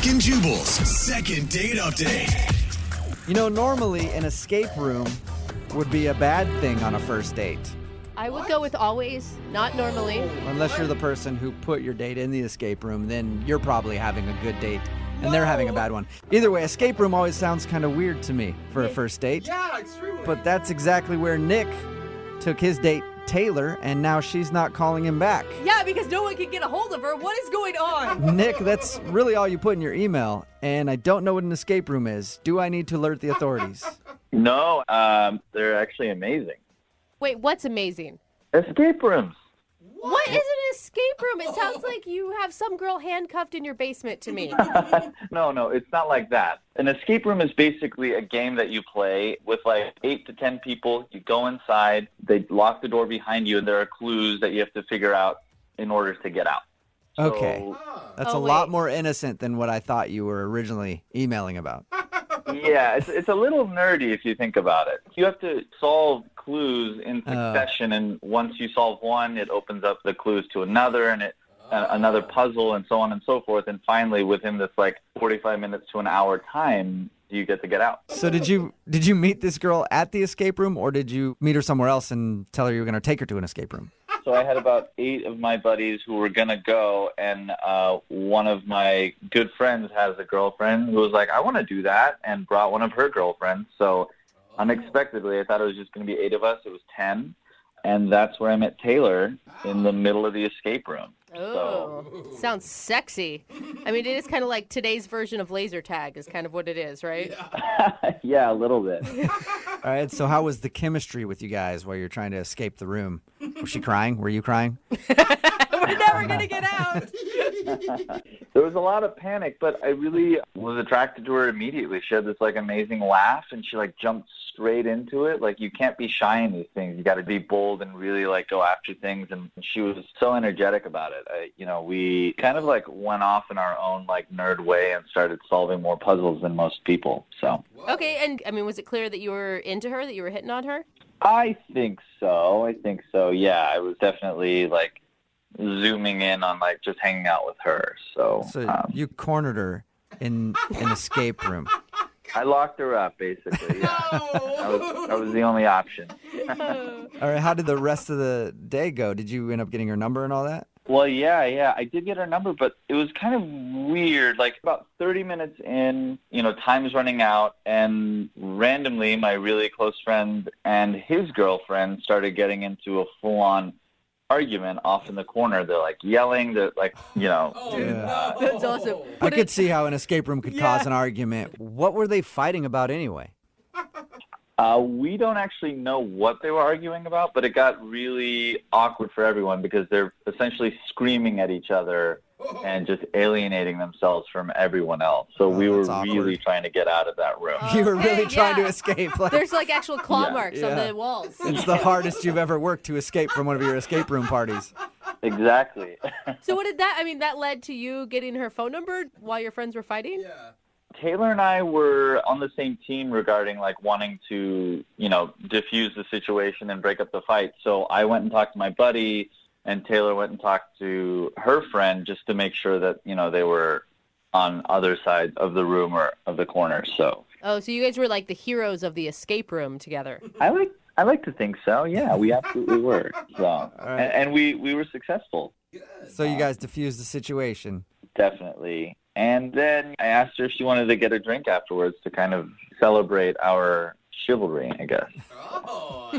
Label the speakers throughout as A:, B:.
A: Brooke and Jubal's second date update.
B: You know, normally an escape room would be a bad thing on a first date.
C: I would go with always, not normally.
B: Unless you're the person who put your date in the escape room, then you're probably having a good date and they're having a bad one. Either way, escape room always sounds kind of weird to me for a first date.
D: Yeah, extremely.
B: But that's exactly where Nick took his date, Taylor, and now she's not calling him back.
C: Yeah, because no one can get a hold of her. What is going on?
B: Nick, that's really all you put in your email, and I don't know what an escape room is. Do I need to alert the authorities?
E: No, they're actually amazing.
C: Wait, what's amazing?
E: Escape rooms.
C: What is an escape room? It sounds like you have some girl handcuffed in your basement to me.
E: No, it's not like that. An escape room is basically a game that you play with like 8 to 10 people. You go inside, they lock the door behind you, and there are clues that you have to figure out in order to get out.
B: Okay. That's a
C: wait.
B: lot more innocent than what I thought you were originally emailing about.
E: Yeah, it's a little nerdy if you think about it. You have to solve clues in succession, and once you solve one, it opens up the clues to another, and another puzzle, and so on and so forth. And finally, within this like 45 minutes to an hour time, you get to get out.
B: So did you meet this girl at the escape room, or did you meet her somewhere else and tell her you were going to take her to an escape room?
E: So I had about 8 of my buddies who were going to go, and one of my good friends has a girlfriend who was like, I want to do that, and brought one of her girlfriends. So unexpectedly, I thought it was just going to be 8 of us. It was 10, and that's where I met Taylor, in the middle of the escape room.
C: Oh, sounds sexy. I mean, it is kind of like today's version of laser tag is kind of what it is, right?
E: Yeah, a little bit.
B: All right, so how was the chemistry with you guys while you're trying to escape the room? Was she crying? Were you crying?
C: We're never going to get out.
E: There was a lot of panic, but I really was attracted to her immediately. She had this like amazing laugh, and she like jumped straight into it. Like, you can't be shy in these things. You got to be bold and really like go after things. And she was so energetic about it. We kind of like went off in our own like nerd way and started solving more puzzles than most people. So
C: Okay, and I mean, was it clear that you were into her, that you were hitting on her?
E: I think so. Yeah, I was definitely like zooming in on like just hanging out with her. So
B: you cornered her in an escape room.
E: I locked her up, basically. Yeah. That was the only option.
B: All right, how did the rest of the day go? Did you end up getting her number and all that?
E: Well, yeah. I did get her number, but it was kind of weird. Like about 30 minutes in, time's running out, and randomly my really close friend and his girlfriend started getting into a full-on argument off in the corner. They're like yelling. They're like,
C: That's awesome.
B: I could see how an escape room could cause an argument. What were they fighting about anyway?
E: We don't actually know what they were arguing about, but it got really awkward for everyone because they're essentially screaming at each other and just alienating themselves from everyone else. So we were really trying to get out of that room.
B: You were really trying to escape. Like,
C: There's like actual claw marks on the walls.
B: it's the hardest you've ever worked to escape from one of your escape room parties.
E: Exactly.
C: So what did that led to you getting her phone number while your friends were fighting?
D: Yeah.
E: Taylor and I were on the same team regarding like wanting to, diffuse the situation and break up the fight. So I went and talked to my buddy, and Taylor went and talked to her friend just to make sure that, they were on other sides of the room or of the corner. So.
C: Oh, so you guys were like the heroes of the escape room together.
E: I like to think so. Yeah, we absolutely were. So, and we were successful.
B: So you guys diffused the situation.
E: Definitely. And then I asked her if she wanted to get a drink afterwards to kind of celebrate our chivalry, I guess.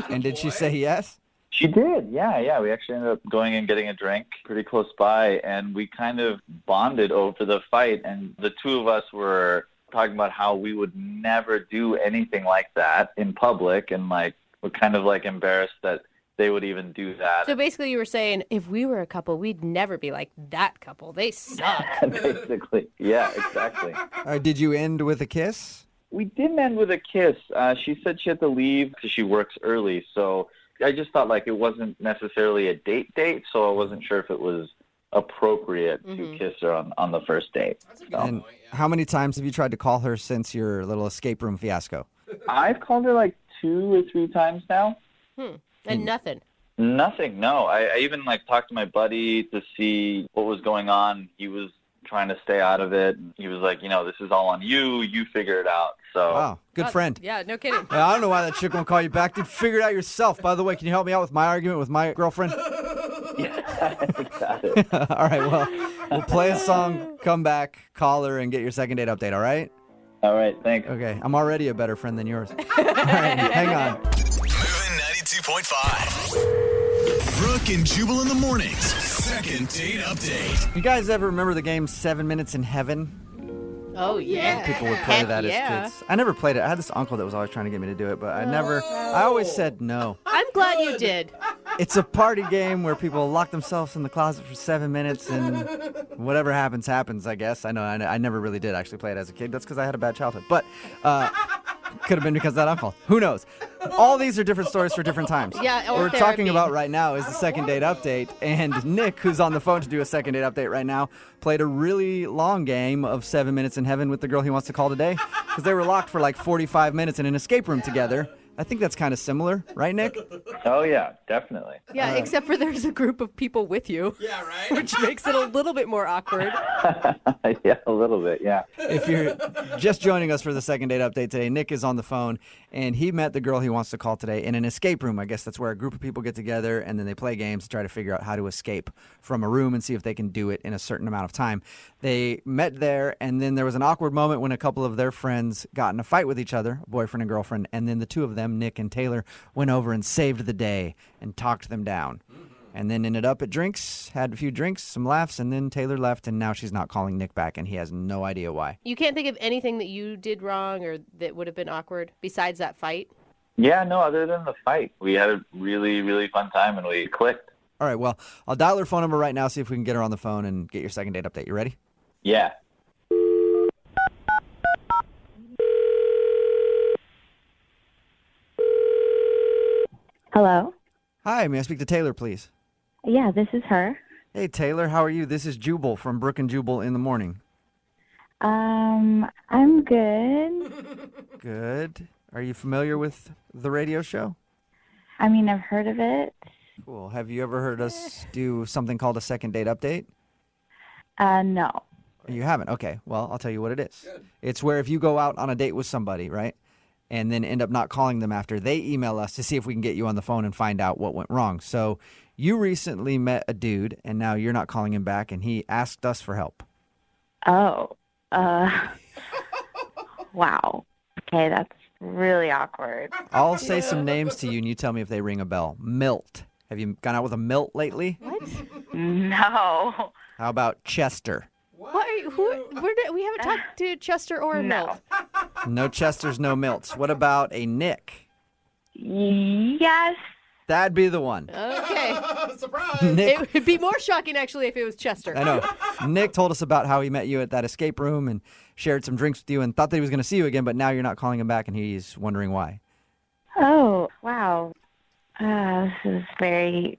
B: And did she say yes?
E: She did, yeah. We actually ended up going and getting a drink pretty close by, and we kind of bonded over the fight. And the two of us were talking about how we would never do anything like that in public, and like we're kind of like embarrassed that they would even do that.
C: So basically you were saying, if we were a couple, we'd never be like that couple. They suck.
E: Basically, yeah, exactly.
B: All right, did you end with a kiss?
E: We didn't end with a kiss. She said she had to leave because she works early. So I just thought like it wasn't necessarily a date, so I wasn't sure if it was appropriate to kiss her on the first date. So.
B: And how many times have you tried to call her since your little escape room fiasco?
E: I've called her like 2 or 3 times now.
C: And nothing.
E: Nothing, no. I even like talked to my buddy to see what was going on. He was trying to stay out of it. And he was like, this is all on you. You figure it out. So
B: Wow, good friend.
C: Yeah, no kidding.
B: I don't know why that chick won't call you back. Dude, figure it out yourself. By the way, can you help me out with my argument with my girlfriend?
E: yeah, got it.
B: All right, well, we'll play a song, come back, call her, and get your second date update, all right?
E: All right, thanks.
B: Okay, I'm already a better friend than yours. All right, hang on.
A: Moving 92.5. Brooke and Jubal in the mornings. Second date update.
B: You guys ever remember the game 7 Minutes in Heaven?
C: Oh, yeah.
B: People would play
C: Heck
B: that
C: yeah.
B: as kids. I never played it. I had this uncle that was always trying to get me to do it, but I always said no.
C: I'm glad you did.
B: It's a party game where people lock themselves in the closet for 7 minutes and whatever happens, happens, I guess. I know I never really did actually play it as a kid. That's because I had a bad childhood. But could have been because of that uncle. Who knows? All these are different stories for different times.
C: Yeah, or
B: What we're
C: therapy.
B: talking about right now is the second date update. And Nick, who's on the phone to do a second date update right now, played a really long game of 7 Minutes in Heaven with the girl he wants to call today because they were locked for like 45 minutes in an escape room together. I think that's kind of similar, right, Nick?
E: Oh, yeah, definitely.
C: Yeah, except for there's a group of people with you. Yeah, right. Which makes it a little bit more awkward.
E: Yeah, a little bit, yeah.
B: If you're just joining us for the second date update today, Nick is on the phone, and he met the girl he wants to call today in an escape room. I guess that's where a group of people get together, and then they play games to try to figure out how to escape from a room and see if they can do it in a certain amount of time. They met there, and then there was an awkward moment when a couple of their friends got in a fight with each other, boyfriend and girlfriend, and then the two of them, Nick and Taylor, went over and saved the day and talked them down. And then ended up at drinks, had a few drinks, some laughs, and then Taylor left, and now she's not calling Nick back, and he has no idea why.
C: You can't think of anything that you did wrong or that would have been awkward besides that fight?
E: Yeah, no, other than the fight. We had a really, really fun time, and we clicked.
B: All right, well, I'll dial her phone number right now, see if we can get her on the phone and get your second date update. You ready?
E: Yeah.
D: Hello?
B: Hi, may I speak to Taylor, please?
D: Yeah, this is her.
B: Hey, Taylor, how are you? This is Jubal from Brooke and Jubal in the morning.
D: I'm good.
B: Good. Are you familiar with the radio show?
D: I mean, I've heard of it.
B: Cool. Have you ever heard us do something called a second date update?
D: No.
B: You haven't? Okay. Well, I'll tell you what it is. It's where if you go out on a date with somebody, right, and then end up not calling them after, they email us to see if we can get you on the phone and find out what went wrong. So you recently met a dude, and now you're not calling him back, and he asked us for help.
D: Oh. Wow. Okay, that's really awkward.
B: I'll say some names to you, and you tell me if they ring a bell. Milt. Have you gone out with a Milt lately?
C: What?
D: No.
B: How about Chester?
C: What are you, we haven't talked to Chester or
D: No.
C: Milt.
B: No Chesters, no Milts. What about a Nick?
D: Yes.
B: That'd be the one.
C: Okay.
B: Nick,
C: It would be more shocking, actually, if it was Chester.
B: I know. Nick told us about how he met you at that escape room and shared some drinks with you and thought that he was going to see you again, but now you're not calling him back and he's wondering why.
D: Oh, wow. This is very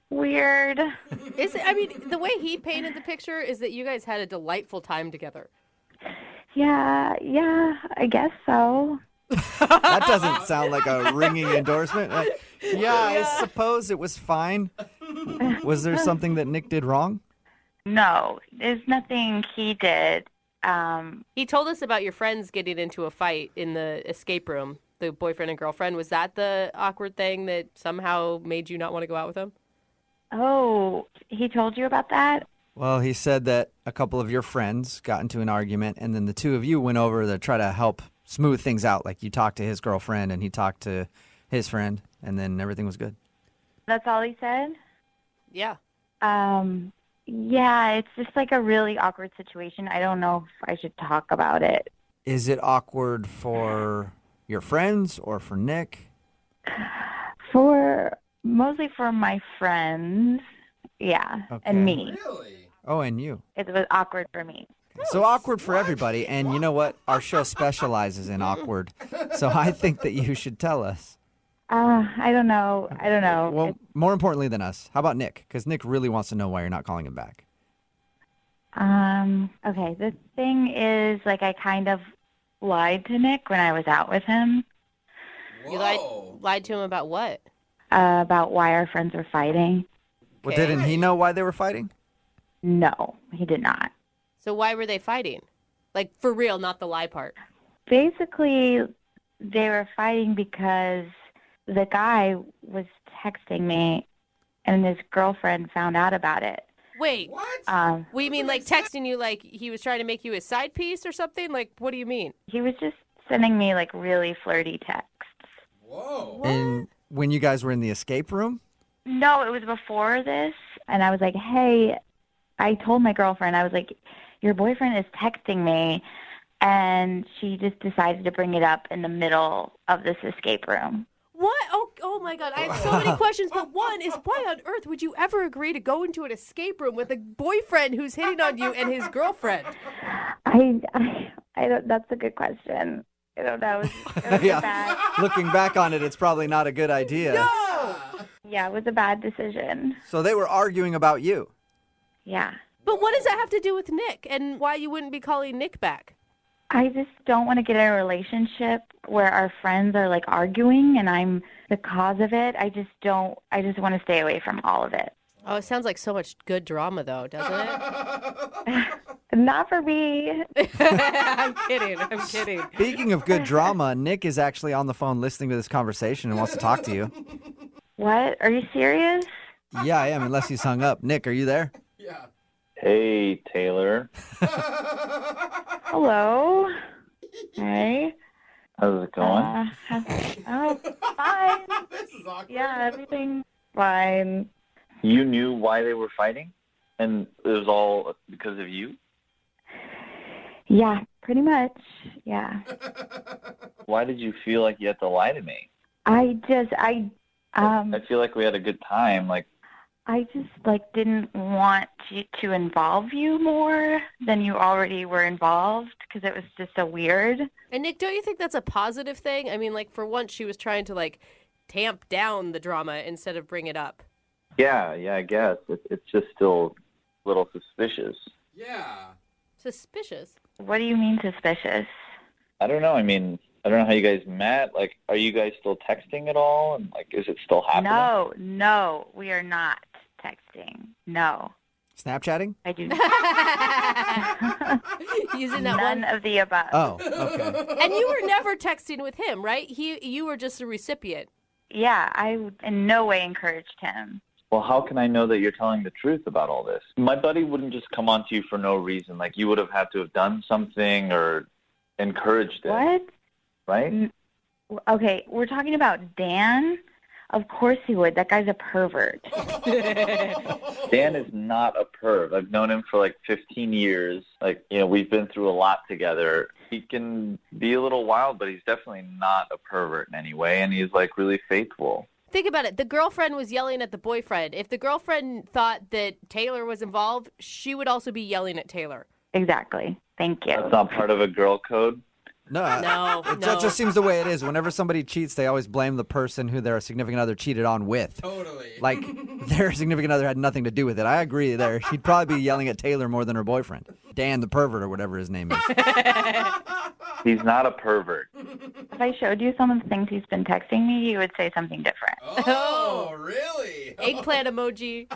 D: weird.
C: I mean, the way he painted the picture is that you guys had a delightful time together.
D: Yeah, I guess so.
B: That doesn't sound like a ringing endorsement. Yeah, I suppose it was fine. Was there something that Nick did wrong?
D: No, there's nothing he did.
C: He told us about your friends getting into a fight in the escape room, the boyfriend and girlfriend. Was that the awkward thing that somehow made you not want to go out with him?
D: Oh, he told you about that?
B: Well, he said that a couple of your friends got into an argument, and then the two of you went over to try to help smooth things out. Like you talked to his girlfriend, and he talked to his friend, and then everything was good.
D: That's all he said?
C: Yeah.
D: Yeah, it's just like a really awkward situation. I don't know if I should talk about it.
B: Is it awkward for your friends or for Nick?
D: Mostly for my friends, yeah,
B: Okay.
D: and me.
B: Oh, and you.
D: It was awkward for me.
B: So awkward for everybody, and you know what? Our show specializes in awkward, so I think that you should tell us.
D: I don't know.
B: Well, more importantly than us, how about Nick? Because Nick really wants to know why you're not calling him back.
D: Okay, the thing is, like, I kind of lied to Nick when I was out with him
C: You lied to him about what?
D: about why our friends were fighting.
B: Well,
C: Okay.
B: didn't he know why they were fighting?
D: No, he did not.
C: So why were they fighting? Like, for real, not the lie part.
D: Basically, they were fighting because the guy was texting me, and his girlfriend found out about it.
C: Wait,
F: What?
C: we mean like texting you like he was trying to make you his side piece or something? Like, what do you mean?
D: He was just sending me like really flirty texts.
F: Whoa.
B: And when you guys were in the escape room?
D: No, it was before this, and I was like, hey, I told my girlfriend, I was like, your boyfriend is texting me, and she just decided to bring it up in the middle of this escape room.
C: What? Oh my God. I have so many questions, but one is why on earth would you ever agree to go into an escape room with a boyfriend who's hitting on you and his girlfriend?
D: I don't. That's a good question. I don't know. It was
B: Yeah.
D: bad.
B: Looking back on it, it's probably not a good idea.
C: No!
D: Yeah, it was a bad decision.
B: So they were arguing about you.
D: Yeah.
C: But what does that have to do with Nick and why you wouldn't be calling Nick back?
D: I just don't want to get in a relationship where our friends are like arguing and I'm the cause of it. I just want to stay away from all of it.
C: Oh, it sounds like so much good drama, though, doesn't it?
D: Not for me.
C: I'm kidding.
B: Speaking of good drama, Nick is actually on the phone listening to this conversation and wants to talk to you.
D: What? Are you serious?
B: Yeah, I am, unless he's hung up. Nick, are you there?
F: Yeah.
E: Hey, Taylor.
D: Hello. Hey.
E: How's it going?
D: Oh, fine.
F: This is awkward.
D: Yeah, everything's fine.
E: You knew why they were fighting? And it was all because of you?
D: Yeah, pretty much. Yeah.
E: Why did you feel like you had to lie to me?
D: I
E: feel like we had a good time. Like,
D: I just didn't want to involve you more than you already were involved because it was just so weird.
C: And Nick, don't you think that's a positive thing? I mean, like, for once she was trying to, like, tamp down the drama instead of bring it up.
E: yeah, I guess. It's just still a little suspicious.
F: Yeah.
C: Suspicious.
D: What do you mean suspicious?
E: I don't know. I mean, I don't know how you guys met. Like, are you guys still texting at all? And, like, is it still happening?
D: No, we are not texting. No,
B: Snapchatting?
D: I do not.
C: Using that
D: None
C: one.
D: of the above.
B: Oh, okay.
C: And you were never texting with him, right? You were just a recipient.
D: Yeah, I in no way encouraged him.
E: Well, how can I know that you're telling the truth about all this? My buddy wouldn't just come on to you for no reason. Like, you would have had to have done something or encouraged it.
D: What?
E: Right?
D: Okay, we're talking about Dan. Of course he would. That guy's a pervert.
E: Dan is not a perv. I've known him for like 15 years. Like, we've been through a lot together. He can be a little wild, but he's definitely not a pervert in any way, and he's like really faithful.
C: Think about it. The girlfriend was yelling at the boyfriend. If the girlfriend thought that Taylor was involved, she would also be yelling at Taylor.
D: Exactly. Thank you.
E: That's not part of a girl code.
B: No,
C: No.
B: That just seems the way it is. Whenever somebody cheats, they always blame the person who their significant other cheated on with.
F: Totally.
B: Like, their significant other had nothing to do with it. I agree there. She'd probably be yelling at Taylor more than her boyfriend. Dan the pervert or whatever his name is.
E: He's not a pervert.
D: If I showed you some of the things he's been texting me, you would say something different.
F: Oh, really?
C: Eggplant emoji.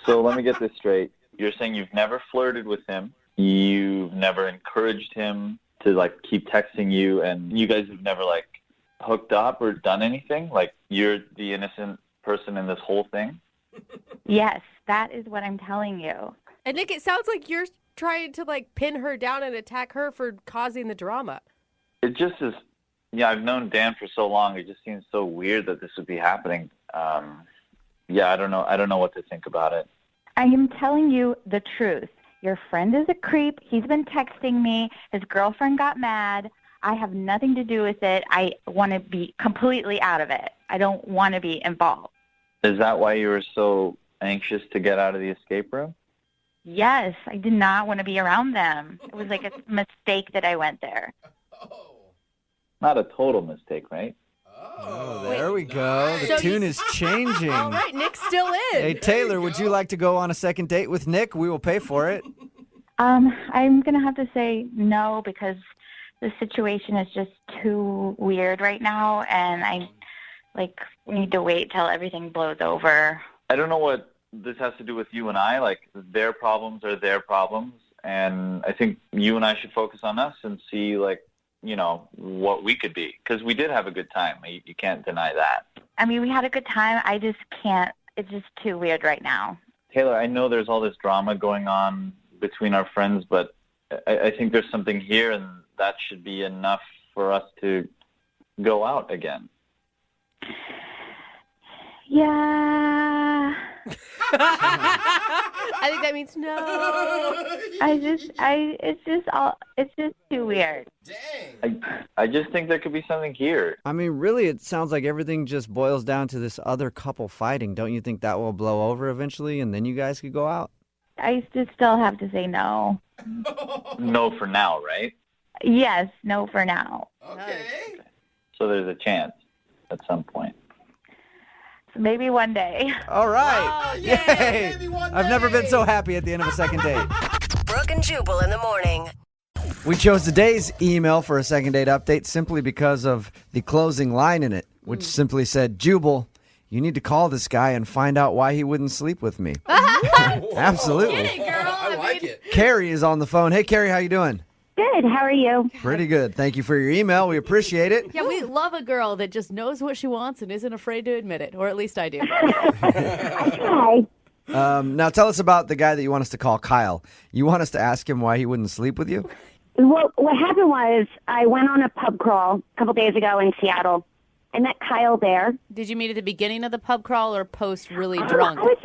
E: So let me get this straight. You're saying you've never flirted with him. You've never encouraged him to, like, keep texting you, and you guys have never, like, hooked up or done anything? Like, you're the innocent person in this whole thing?
D: Yes, that is what I'm telling you.
C: And Nick, it sounds like you're trying to, like, pin her down and attack her for causing the drama.
E: It just is, I've known Dan for so long. It just seems so weird that this would be happening. I don't know. I don't know what to think about it.
D: I am telling you the truth. Your friend is a creep. He's been texting me. His girlfriend got mad. I have nothing to do with it. I want to be completely out of it. I don't want to be involved.
E: Is that why you were so anxious to get out of the escape room?
D: Yes, I did not want to be around them. It was like a mistake that I went there.
F: Oh.
E: Not a total mistake, right?
B: Oh, there we go. The
C: So
B: tune is changing.
C: All right, Nick's still in.
B: Hey, Taylor, would you like to go on a second date with Nick? We will pay for it.
D: I'm going to have to say no because the situation is just too weird right now, and I need to wait till everything blows over.
E: I don't know what this has to do with you and I. Like, their problems are their problems, And I think you and I should focus on us and see, like, you know, what we could be. Because we did have a good time. You can't deny that.
D: I mean, we had a good time. I just can't. It's just too weird right now.
E: Taylor, I know there's all this drama going on between our friends, but I think there's something here, and that should be enough for us to go out again.
D: Yeah.
C: I think that means no.
D: It's just too weird.
F: Dang.
E: I just think there could be something here.
B: I mean, really, it sounds like everything just boils down to this other couple fighting. Don't you think that will blow over eventually, and then you guys could go out?
D: I just still have to say no.
E: No for now, right?
D: Yes, no for now.
F: Okay.
E: So there's a chance at some point.
D: So maybe one day.
B: All right.
F: Oh, yeah,
B: Yay!
F: maybe one
B: I've never been
F: day.
B: so happy at the end of a second date.
G: Brooke and Jubal in the morning.
B: We chose today's email for a second date update simply because of the closing line in it, which simply said, Jubal, you need to call this guy and find out why he wouldn't sleep with me. Absolutely.
C: Get it, girl.
F: I like it.
B: Carrie is on the phone. Hey, Carrie, how you doing?
H: Good. How are you?
B: Pretty good. Thank you for your email. We appreciate it.
I: Yeah, we love a girl that just knows what she wants and isn't afraid to admit it, or at least I do.
H: Hi.
B: Now tell us about the guy that you want us to call, Kyle. You want us to ask him why he wouldn't sleep with you?
H: Well, what happened was I went on a pub crawl a couple days ago in Seattle. I met Kyle there.
I: Did you meet at the beginning of the pub crawl or post really drunk?
H: I was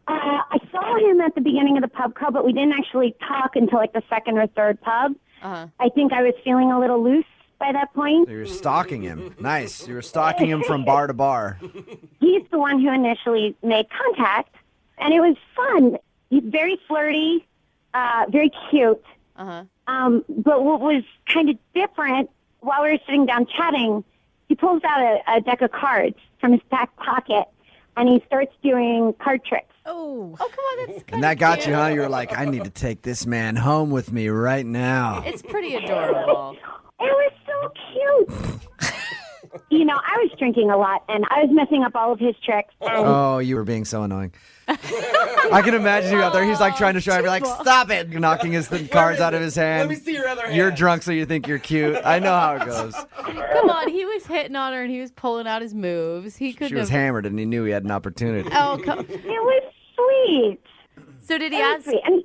H: I saw him at the beginning of the pub crawl, but we didn't actually talk until like the second or third pub.
I: Uh-huh.
H: I think I was feeling a little loose by that point.
B: So you're stalking him. Nice. You were stalking him from bar to bar.
H: He's the one who initially made contact, and it was fun. He's very flirty, very cute.
I: Uh-huh.
H: But what was kind of different, while we were sitting down chatting, he pulls out a deck of cards from his back pocket, and he starts doing card tricks.
I: Oh, come on, that's
B: And that got you, huh? You were like, I need to take this man home with me right now.
I: It's pretty adorable.
H: It was so cute. You know, I was drinking a lot, and I was messing up all of his tricks. And
B: Oh, you were being so annoying. I can imagine you out there. He's like trying to show you, like, stop it, knocking his cards out of his hand.
F: Let me see your other hand.
B: You're drunk, so you think you're cute. I know how it goes.
I: Come on, he was hitting on her and he was pulling out his moves. He couldn't
B: She was
I: have.
B: hammered, and he knew he had an opportunity.
I: Oh, come.
H: it was sweet.
I: So did he
H: It was
I: ask?
H: sweet. And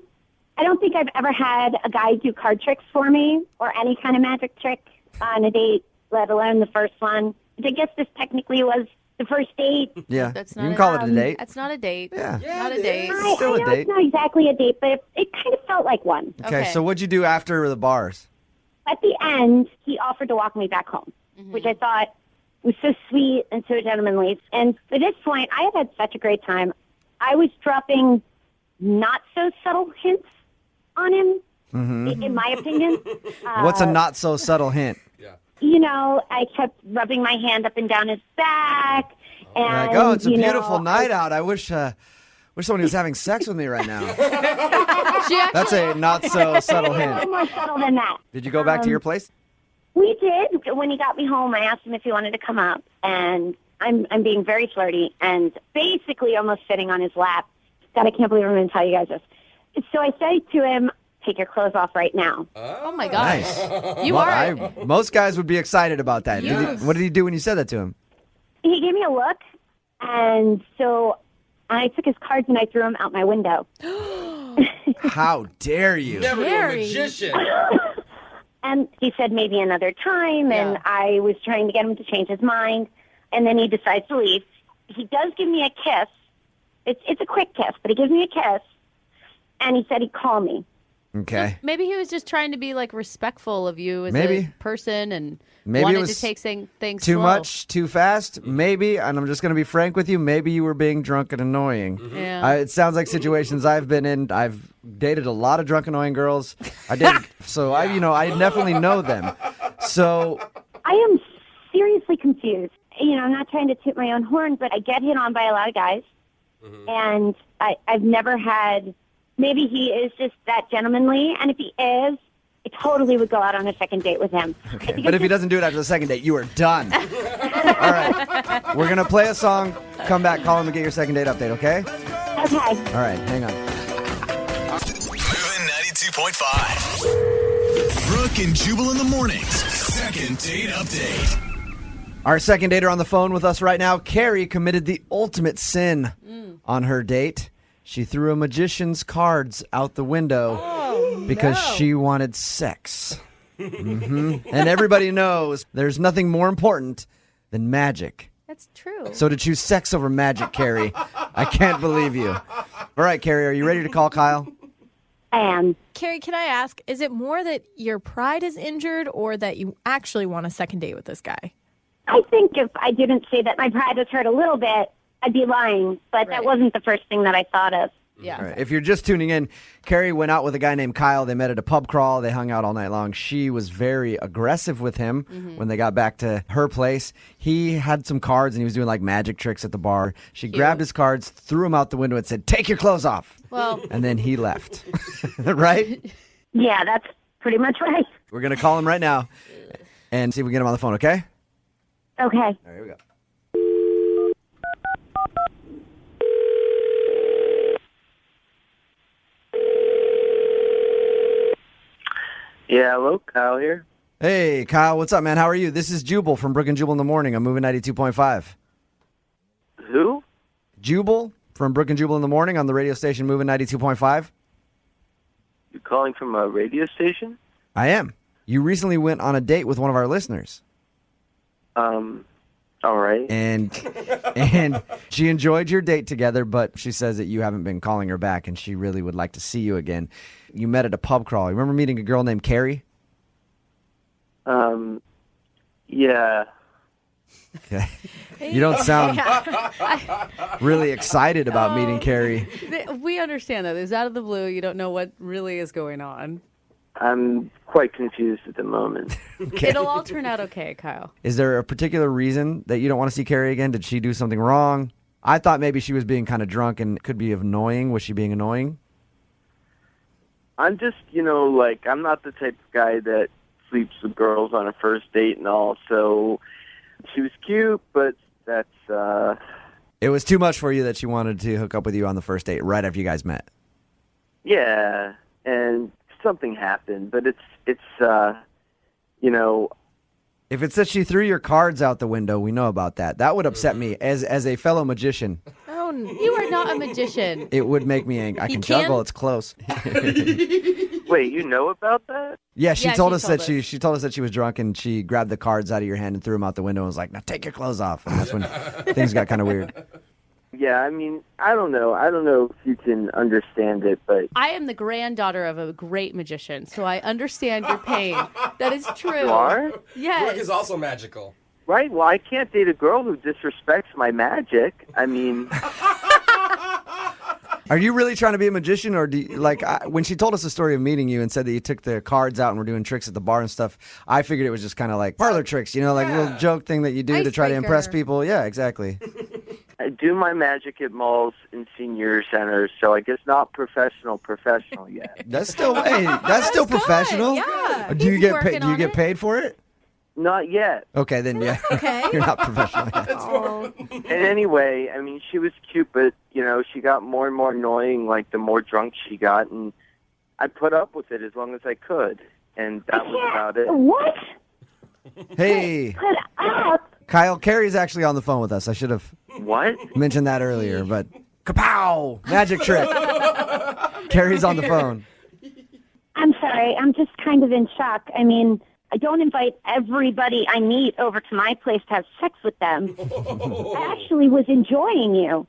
H: I don't think I've ever had a guy do card tricks for me or any kind of magic trick on a date, let alone the first one. I guess this technically was the first date.
B: Yeah,
I: That's
B: you
I: not
B: can
I: a-
B: call it a date.
I: That's not a date.
B: Yeah.
I: Not a
F: it
I: date.
F: is.
B: Still
H: I
B: a
H: know
B: date.
H: it's not exactly a date, but it kind of felt like one.
B: Okay,
I: Okay.
B: so what'd you do after the bars?
H: At the end, he offered to walk me back home, which I thought was so sweet and so gentlemanly. And at this point, I had such a great time. I was dropping not so subtle hints on him, in my opinion.
B: What's a not so subtle hint?
H: You know, I kept rubbing my hand up and down his back. And,
B: You're like, oh, it's a
H: you know,
B: beautiful night out. I wish somebody was having sex with me right now.
I: She actually,
B: That's a not so subtle
H: A little
B: hint.
H: more subtle than that.
B: Did you go back to your place?
H: We did. When he got me home, I asked him if he wanted to come up, and I'm being very flirty and basically almost sitting on his lap. God, I can't believe I'm going to tell you guys this. So I say to him, take your clothes off right now.
I: oh my gosh.
B: Nice.
I: You
B: Well,
I: are.
B: most guys would be excited about that.
I: Yes.
B: What did he do when you said that to him?
H: He gave me a look, and so I took his cards and I threw them out my window.
B: How dare you?
F: Never
I: Very.
F: a magician.
H: And he said maybe another time, and
I: Yeah.
H: I was trying to get him to change his mind, and then he decides to leave. He does give me a kiss. It's a quick kiss, but he gives me a kiss, and he said he'd call me.
B: Okay.
I: Maybe he was just trying to be like respectful of you as
B: Maybe.
I: a person and
B: Maybe it
I: wanted
B: was
I: to take things
B: Too
I: slow.
B: much, too fast, maybe. And I'm just going to be frank with you. Maybe you were being drunk and annoying.
I: Yeah.
B: It sounds like situations I've been in. I've dated a lot of drunk, annoying girls. I did, so I definitely know them. So
H: I am seriously confused. You know, I'm not trying to toot my own horn, but I get hit on by a lot of guys, and I've never had. Maybe he is just that gentlemanly, and if he is, I totally would go out on a second date with him.
B: okay. But if he doesn't do it after the second date, you are done. All right, we're gonna play a song. Come back, call him and get your second date update. Okay?
H: Okay.
B: All right, hang on.
A: 92.5. Brooke and Jubal in the mornings. Second date update.
B: Our second dater on the phone with us right now, Carrie, committed the ultimate sin on her date. She threw a magician's cards out the window because she wanted sex. And everybody knows there's nothing more important than magic.
I: That's true.
B: So to choose sex over magic, Carrie, I can't believe you. All right, Carrie, are you ready to call Kyle?
H: I am.
J: Carrie, can I ask, is it more that your pride is injured or that you actually want a second date with this guy?
H: I think if I didn't say that my pride was hurt a little bit, I'd be lying. But that wasn't the first thing that I thought of.
I: Yeah.
B: All right. If you're just tuning in, Carrie went out with a guy named Kyle. They met at a pub crawl. They hung out all night long. She was very aggressive with him when they got back to her place. He had some cards, and he was doing like magic tricks at the bar. She grabbed his cards, threw them out the window, and said, "Take your clothes off."
I: Well,
B: And then he left. Right?
H: Yeah, that's pretty much right.
B: We're going to call him right now and see if we can get him on the phone, okay?
H: Okay.
B: All right, here we go.
K: Yeah, hello, Kyle here.
B: Hey, Kyle, what's up, man? How are you? This is Jubal from Brooke and Jubal in the morning. I'm moving 92.5.
K: Who?
B: Jubal from Brooke and Jubal in the morning on the radio station moving 92.5.
K: You calling from a radio station?
B: I am. You recently went on a date with one of our listeners.
K: All right.
B: And she enjoyed your date together, but she says that you haven't been calling her back and she really would like to see you again. You met at a pub crawl. You remember meeting a girl named Carrie?
K: Yeah.
B: Okay. You don't sound really excited about meeting Carrie.
I: we understand that. It's out of the blue. You don't know what really is going on.
K: I'm quite confused at the moment.
I: It'll all turn out okay, Kyle.
B: Is there a particular reason that you don't want to see Carrie again? Did she do something wrong? I thought maybe she was being kind of drunk and could be annoying. Was she being annoying?
K: I'm just, I'm not the type of guy that sleeps with girls on a first date and all, so she was cute, but that's,
B: It was too much for you that she wanted to hook up with you on the first date right after you guys met.
K: yeah, and something happened, but it's
B: If it says she threw your cards out the window, we know about that. That would upset me as a fellow magician.
I: Oh, you are not a magician.
B: It would make me angry. I
I: He
B: can
I: can?
B: juggle. It's close.
K: Wait, you know about that?
B: Yeah, she
I: Yeah,
B: told
I: she
B: us
I: told
B: that
I: us.
B: she told us that she was drunk and she grabbed the cards out of your hand and threw them out the window and was like, "Now take your clothes off." And that's when things got kind of weird.
K: Yeah, I mean, I don't know if you can understand it, but
I: I am the granddaughter of a great magician, so I understand your pain. That is true.
K: you are?
I: Yes.
F: Brooke is also magical.
K: Right, well, I can't date a girl who disrespects my magic. I mean,
B: Are you really trying to be a magician, or do you, when she told us the story of meeting you and said that you took the cards out and were doing tricks at the bar and stuff? I figured it was just kind of like parlor tricks, a little joke thing that you do to try to impress
J: Icebreaker.
B: people. Yeah, exactly.
K: I do my magic at malls and senior centers, so I guess not professional yet.
B: That's still professional.
J: Yeah.
B: Do you
J: He's
B: get
J: working
B: paid? Do you
J: on
B: get
J: it.
B: paid for it?
K: Not yet.
B: Okay, then yeah.
J: Okay.
B: You're not professional yet.
K: And anyway, I mean, she was cute, but, she got more and more annoying, the more drunk she got, and I put up with it as long as I could, and that was about it.
H: What?
B: Hey,
H: Put up?
B: Kyle, Carrie's actually on the phone with us. I should have
K: What?
B: mentioned that earlier, but kapow! Magic trick. Carrie's on the phone.
H: I'm sorry. I'm just kind of in shock. I mean, I don't invite everybody I meet over to my place to have sex with them. I actually was enjoying you.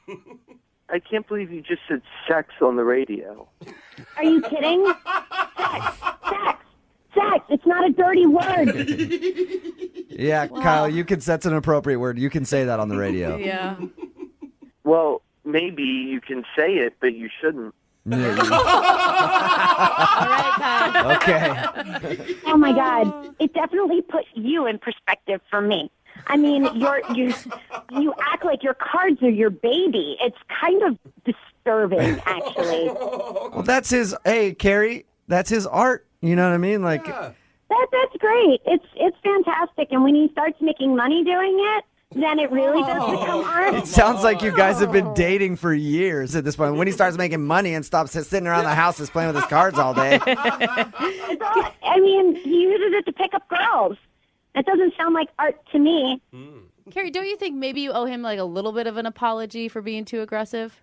K: I can't believe you just said sex on the radio.
H: Are you kidding? Sex. It's not a dirty word.
B: Yeah, Kyle, that's an appropriate word. You can say that on the radio.
I: Yeah.
K: Well, maybe you can say it, but you shouldn't.
B: Yeah,
I: All right, Kyle.
B: okay.
H: Oh my God! It definitely put you in perspective for me. I mean, you act like your cards are your baby. It's kind of disturbing, actually.
B: Well, that's his. Hey, Carrie, that's his art. You know what I mean?
H: That's great. It's fantastic. And when he starts making money doing it, then it really does become art.
B: It sounds like you guys have been dating for years at this point. When he starts making money and stops sitting around the house just playing with his cards all day.
H: I mean, he uses it to pick up girls. That doesn't sound like art to me.
I: Carrie, don't you think maybe you owe him like a little bit of an apology for being too aggressive?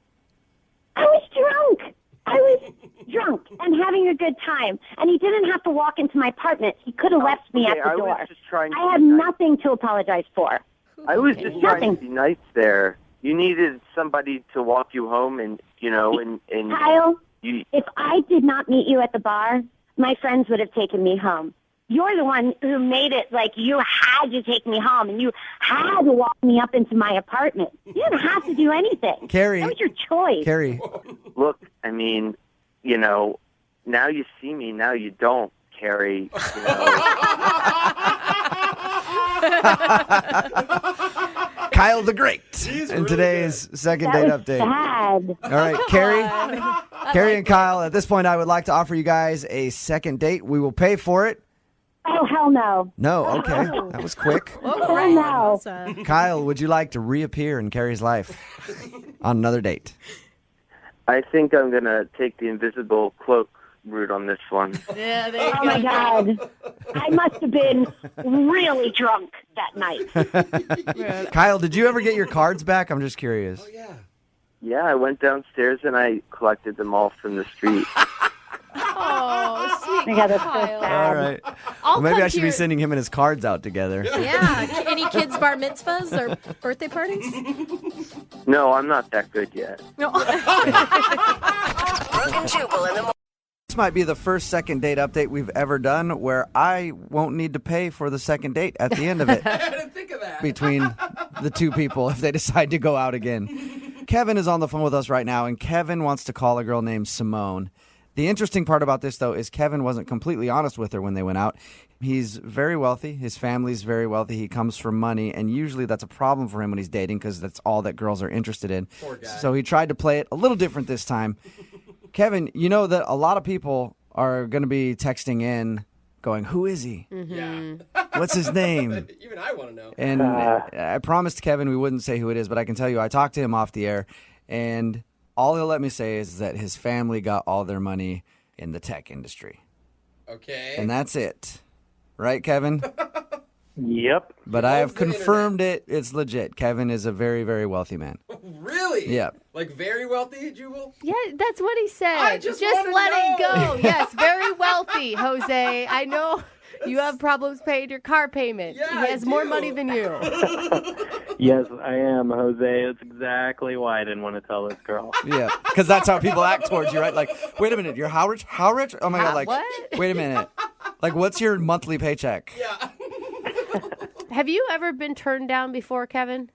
H: I was drunk. I was drunk and having a good time. And he didn't have to walk into my apartment. He could have left me at the door. I have nothing to apologize for.
K: I was just trying to be nice there. You needed somebody to walk you home and
H: Kyle, if I did not meet you at the bar, my friends would have taken me home. You're the one who made it like you had to take me home and you had to walk me up into my apartment. You didn't have to do anything.
B: Carrie.
H: That was your choice.
B: Carrie.
K: Look, I mean, now you see me, now you don't, Carrie.
B: Kyle the Great in today's second date update.
H: Sad.
B: All right, Carrie and Kyle, at this point, I would like to offer you guys a second date. We will pay for it.
H: Oh, hell no.
B: No, okay. That was quick.
H: Oh, no.
B: Kyle, would you like to reappear in Carrie's life on another date?
K: I think I'm going to take the invisible cloak route on this one.
I: Yeah, there you go.
H: Oh, my God. I must have been really drunk that night.
B: Kyle, did you ever get your cards back? I'm just curious.
F: Oh, yeah.
K: Yeah, I went downstairs and I collected them all from the street.
I: Oh, sweet
H: My God, that's so
I: Kyle.
H: sad.
B: All right.
I: I'll
B: Well, maybe
I: come
B: I should
I: to
B: be
I: your-
B: sending him and his cards out together.
J: Yeah. Any kids' bar mitzvahs or birthday parties?
K: No, I'm not that good yet.
J: No.
G: Brooke and Jubal in the morning.
B: This might be the first second date update we've ever done where I won't need to pay for the second date at the end of it
F: I didn't think of that.
B: between the two people if they decide to go out again. Kevin is on the phone with us right now, and Kevin wants to call a girl named Simone. The interesting part about this, though, is Kevin wasn't completely honest with her when they went out. He's very wealthy. His family's very wealthy. He comes from money, and usually that's a problem for him when he's dating because that's all that girls are interested in.
F: Poor guy.
B: So he tried to play it a little different this time. Kevin, you know that a lot of people are going to be texting in going, who is he?
F: Yeah.
B: What's his name?
F: Even I want to know.
B: And I promised Kevin we wouldn't say who it is, but I can tell you I talked to him off the air, and all he'll let me say is that his family got all their money in the tech industry.
F: Okay.
B: And that's it. Right, Kevin?
K: Yep.
B: But I have
F: Loves the
B: confirmed it. It's legit. Kevin is a very, very wealthy man.
F: Really?
B: Yeah.
F: Like very wealthy, Jubal?
I: Yeah, that's what he said.
F: I just wanna
I: let it
F: know.
I: go. Yes, very wealthy, Jose. I know you have problems paying your car payment.
F: Yeah,
I: he has
F: I
I: more
F: do.
I: money than you.
L: Yes, I am, Jose. That's exactly why I didn't want to tell this girl.
B: Yeah, because that's how people act towards you, right? Like, wait a minute, you're how rich? How rich? Oh my God, like,
I: what?
B: wait a minute. Like, what's your monthly paycheck?
F: Yeah.
I: Have you ever been turned down before, Kevin?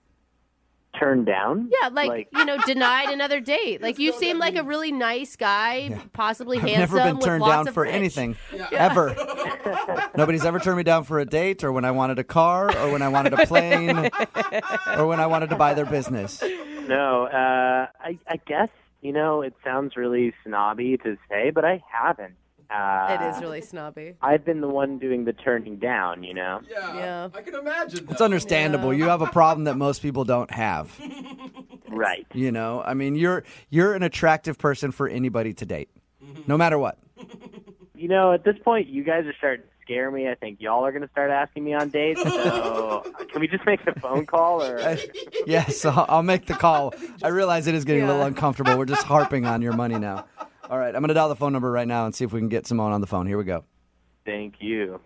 L: Turned down?
I: Yeah, like denied another date. Like, you seem like a really nice guy, possibly
B: I've
I: handsome,
B: never been
I: with
B: turned
I: lots
B: down
I: of
B: for
I: rich.
B: anything, ever. Nobody's ever turned me down for a date or when I wanted a car or when I wanted a plane or when I wanted to buy their business.
L: No, I guess, it sounds really snobby to say, but I haven't.
I: It is really snobby.
L: I've been the one doing the turning down,
F: Yeah.
I: Yeah.
F: I can imagine.
B: It's understandable. You have a problem that most people don't have.
L: Right.
B: I mean, you're an attractive person for anybody to date, no matter what.
L: At this point, you guys are starting to scare me. I think y'all are going to start asking me on dates. So can we just make the phone call? Or
B: Yes, I'll make the call. I realize it is getting a little uncomfortable. We're just harping on your money now. All right, I'm going to dial the phone number right now and see if we can get Simone on the phone. Here we go.
L: Thank you.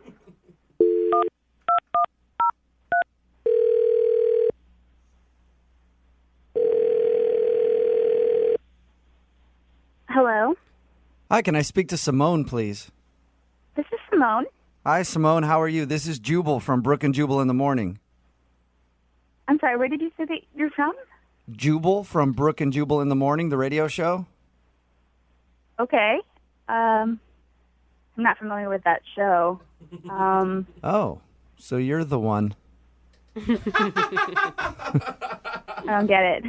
H: Hello,
B: Hi, can I speak to Simone, please?
H: this is Simone.
B: Hi, Simone. How are you? This is Jubal from Brooke and Jubal in the morning.
H: I'm sorry, where did you say that you're from?
B: Jubal from Brooke and Jubal in the morning, the radio show.
H: Okay. I'm not familiar with that show.
B: Oh, so you're the one.
H: I don't get it.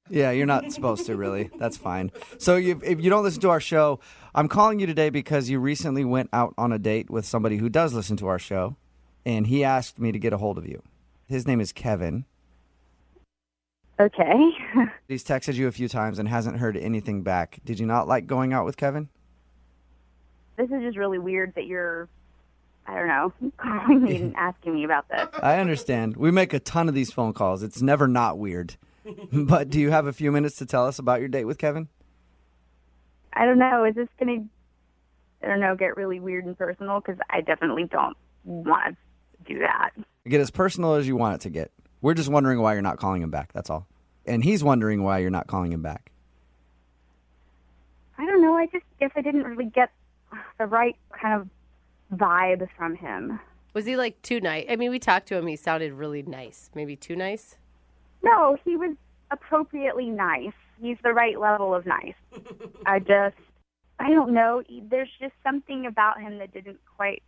B: Yeah, you're not supposed to, really. That's fine. So if you don't listen to our show, I'm calling you today because you recently went out on a date with somebody who does listen to our show, and he asked me to get a hold of you. His name is Kevin,
H: Okay.
B: He's texted you a few times and hasn't heard anything back. Did you not like going out with Kevin?
H: This is just really weird that you're, I don't know, calling me and asking me about this.
B: I understand. We make a ton of these phone calls. It's never not weird. But do you have a few minutes to tell us about your date with Kevin?
H: I don't know. Is this going to, I don't know, get really weird and personal? Because I definitely don't want to do that.
B: Get as personal as you want it to get. We're just wondering why you're not calling him back. That's all. And he's wondering why you're not calling him back.
H: I don't know. I just guess I didn't really get the right kind of vibe from him.
C: Was he like too nice? I mean, we talked to him. He sounded really nice. Maybe too nice?
H: No, he was appropriately nice. He's the right level of nice. I don't know. There's just something about him that didn't quite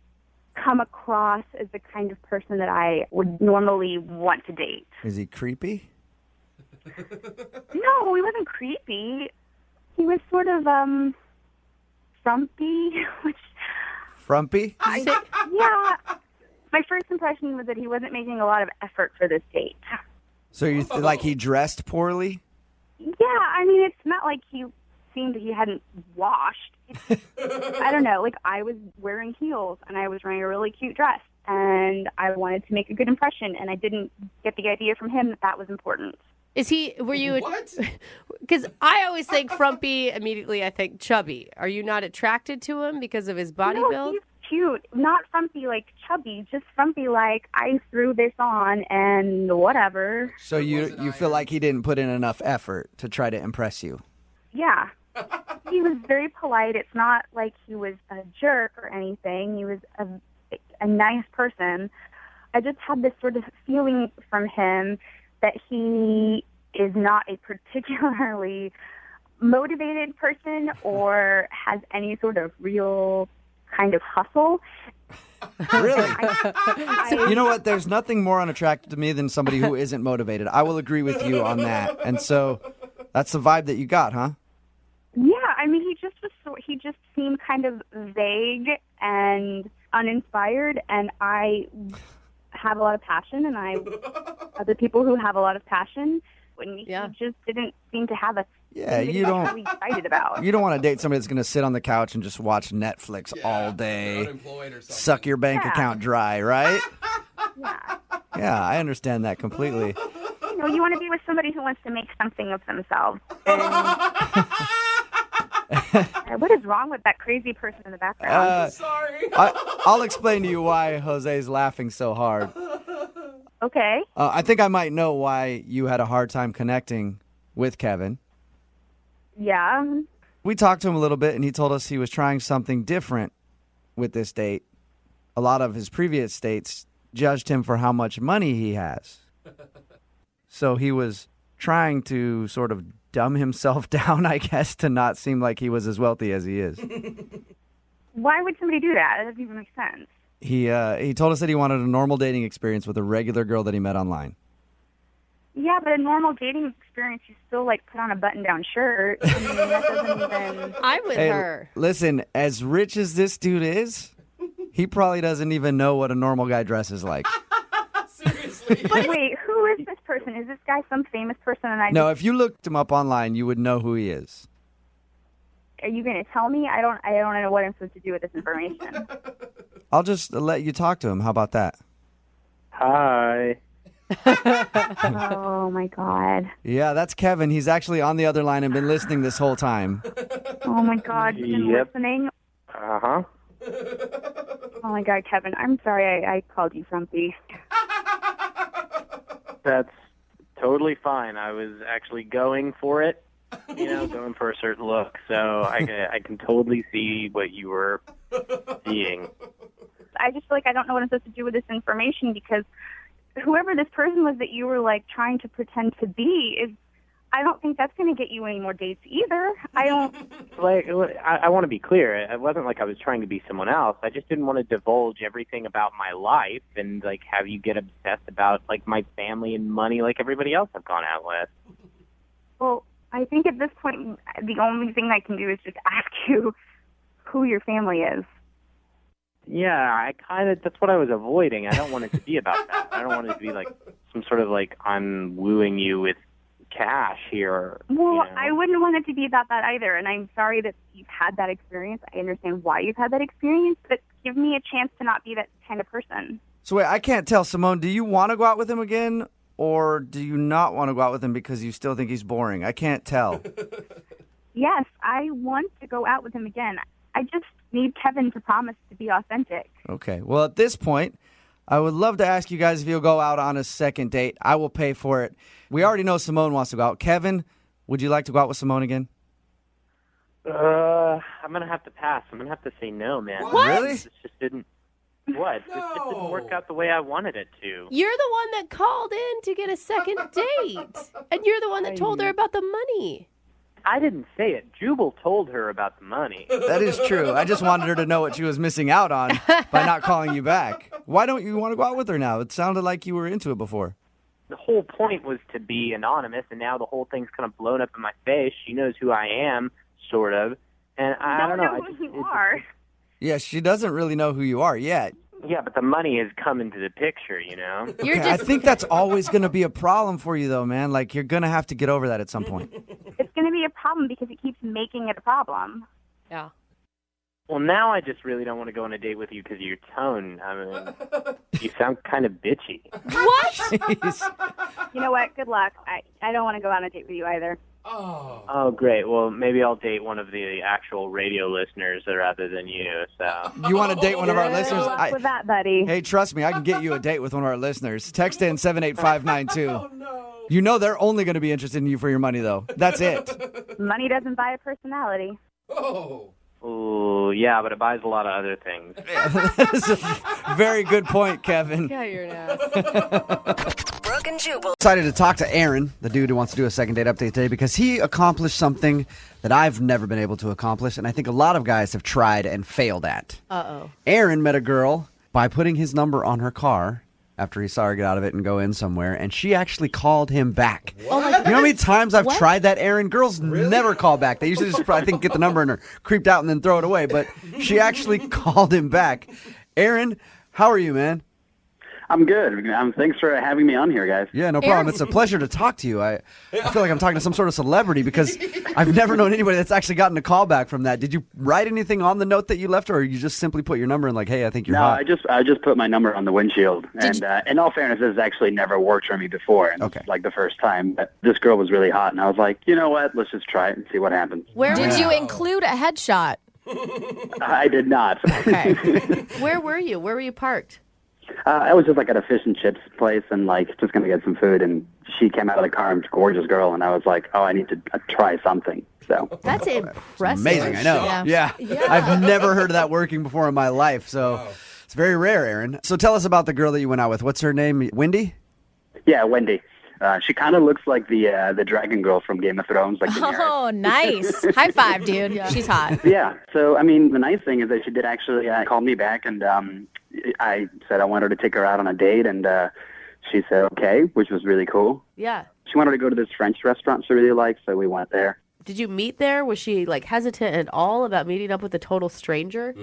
H: come across as the kind of person that I would normally want to date.
B: Is he creepy?
H: No, he wasn't creepy. He was sort of, frumpy, which...
B: Frumpy?
H: Yeah. My first impression was that he wasn't making a lot of effort for this date.
B: So you like he dressed poorly?
H: Yeah, I mean, it's not like he seemed he hadn't washed. I don't know, like I was wearing heels and I was wearing a really cute dress and I wanted to make a good impression and I didn't get the idea from him that that was important.
C: Were you... What? Because I always think frumpy, immediately I think chubby. Are you not attracted to him because of his body build?
H: He's cute. Not frumpy like chubby, just frumpy like I threw this on and whatever.
B: So you feel like he didn't put in enough effort to try to impress you?
H: Yeah. He was very polite. It's not like he was a jerk or anything. He was a nice person. I just had this sort of feeling from him that he is not a particularly motivated person or has any sort of real kind of hustle.
B: Really? You know what? There's nothing more unattractive to me than somebody who isn't motivated. I will agree with you on that. And so that's the vibe that you got, huh?
H: Yeah, I mean, he just seemed kind of vague and uninspired, and I have a lot of passion, and other people who have a lot of passion, when he just didn't seem to have a thing
B: you
H: that
B: don't
H: really excited about.
B: You don't want to date somebody that's going to sit on the couch and just watch Netflix all day, suck your bank account dry, right? Yeah, I understand that completely.
H: You know, you want to be with somebody who wants to make something of themselves. And what is wrong with that crazy person in the background?
F: Sorry.
B: I'll explain to you why Jose's laughing so hard.
H: Okay.
B: I think I might know why you had a hard time connecting with Kevin.
H: Yeah.
B: We talked to him a little bit, and he told us he was trying something different with this date. A lot of his previous dates judged him for how much money he has. So he was trying to sort of dumb himself down, I guess, to not seem like he was as wealthy as he is.
H: Why would somebody do that? That doesn't even make sense.
B: He told us that he wanted a normal dating experience with a regular girl that he met online.
H: Yeah, but a normal dating experience, you still, like, put on a button-down shirt. I mean, that doesn't even...
C: I'm with her.
B: Listen, as rich as this dude is, he probably doesn't even know what a normal guy dresses like.
F: Seriously.
H: But wait, who is this person? Is this guy some famous person? And
B: No, if you looked him up online, you would know who he is.
H: Are you going to tell me? I don't know what I'm supposed to do with this information.
B: I'll just let you talk to him. How about that?
L: Hi.
H: Oh, my God.
B: Yeah, that's Kevin. He's actually on the other line and been listening this whole time.
H: Oh, my God. You've been listening?
L: Uh-huh.
H: Oh, my God, Kevin. I'm sorry I called you frumpy.
L: That's totally fine. I was actually going for it, going for a certain look. So I can totally see what you were seeing.
H: I just feel like I don't know what I'm supposed to do with this information because whoever this person was that you were, like, trying to pretend to be I don't think that's going to get you any more dates either. I don't...
L: I want to be clear. It wasn't like I was trying to be someone else. I just didn't want to divulge everything about my life and, like, have you get obsessed about, like, my family and money like everybody else I've gone out with.
H: Well, I think at this point, the only thing I can do is just ask you who your family is.
L: Yeah, that's what I was avoiding. I don't want it to be about that. I don't want it to be like some sort of like I'm wooing you with cash here.
M: Well, I wouldn't want it to be about that either, and I'm sorry that you've had that experience. I understand why you've had that experience, but give me a chance to not be that kind of person.
B: So wait, I can't tell. Simone, do you want to go out with him again, or do you not want to go out with him because you still think he's boring? I can't tell.
M: Yes, I want to go out with him again. I just need Kevin to promise to be authentic.
B: Okay. Well, at this point, I would love to ask you guys if you'll go out on a second date. I will pay for it. We already know Simone wants to go out. Kevin, would you like to go out with Simone again?
L: I'm going to have to pass. I'm going to have to say no, man.
B: What? Really?
L: This just didn't... What? This just didn't work out the way I wanted it to.
I: You're the one that called in to get a second date. And you're the one that told her about the money.
L: I didn't say it. Jubal told her about the money.
B: That is true. I just wanted her to know what she was missing out on by not calling you back. Why don't you want to go out with her now? It sounded like you were into it before.
L: The whole point was to be anonymous, and now the whole thing's kind of blown up in my face. She knows who I am, sort of. And I don't know.
M: Who you are.
B: Yeah, she doesn't really know who you are yet.
L: Yeah, but the money has come into the picture, you know?
B: Okay, I think that's always going to be a problem for you, though, man. Like, you're going to have to get over that at some point.
M: It's going to be a problem because it keeps making it a problem.
I: Yeah.
L: Well, now I just really don't want to go on a date with you because of your tone. I mean, you sound kind of bitchy.
I: What?
B: Jeez.
M: You know what? Good luck. I don't want to go on a date with you either.
L: Oh, great. Well, maybe I'll date one of the actual radio listeners rather than you. So
B: You want to date one of our listeners?
M: Good luck with that, buddy.
B: Hey, trust me, I can get you a date with one of our listeners. Text in 78592. You know they're only going to be interested in you for your money, though. That's it.
M: Money doesn't buy a personality.
L: Oh, yeah, but it buys a lot of other things.
B: That is a very good point, Kevin.
I: Yeah, you're an ass.
G: Brooke and Jubal.
B: Excited to talk to Aaron, the dude who wants to do a second date update today, because he accomplished something that I've never been able to accomplish, and I think a lot of guys have tried and failed at.
I: Uh-oh.
B: Aaron met a girl by putting his number on her car after he saw her get out of it and go in somewhere, and she actually called him back.
I: Oh my
B: You know how many times I've
I: What?
B: tried that, Aaron? Girls never call back. They usually just, I think, get the number and are creeped out and then throw it away, but she actually called him back. Aaron, how are you, man?
N: I'm good. Thanks for having me on here, guys.
B: Yeah, no problem. It's a pleasure to talk to you. I feel like I'm talking to some sort of celebrity because I've never known anybody that's actually gotten a call back from that. Did you write anything on the note that you left, or you just simply put your number in like, hey, I think you're hot?
N: No, I just put my number on the windshield. And in all fairness, this has actually never worked for me before. And This is like the first time. But this girl was really hot, and I was like, you know what? Let's just try it and see what happens.
J: Where did you include a headshot?
N: I did not.
I: Okay. Where were you? Where were you parked?
N: I was just like at a fish and chips place and like just going to get some food. And she came out of the car and gorgeous girl. And I was like, oh, I need to try something. So
I: That's impressive.
B: Amazing, I know. Yeah. I've never heard of that working before in my life. So it's very rare, Aaron. So tell us about the girl that you went out with. What's her name? Wendy?
N: Yeah, Wendy. She kind of looks like the dragon girl from Game of Thrones. Like
J: Oh, nice. High five, dude. She's hot.
N: Yeah. So, I mean, the nice thing is that she did actually call me back, and I said I wanted to take her out on a date, and she said okay, which was really cool.
I: Yeah.
N: She wanted to go to this French restaurant she really liked, so we went there.
I: Did you meet there? Was she like hesitant at all about meeting up with a total stranger?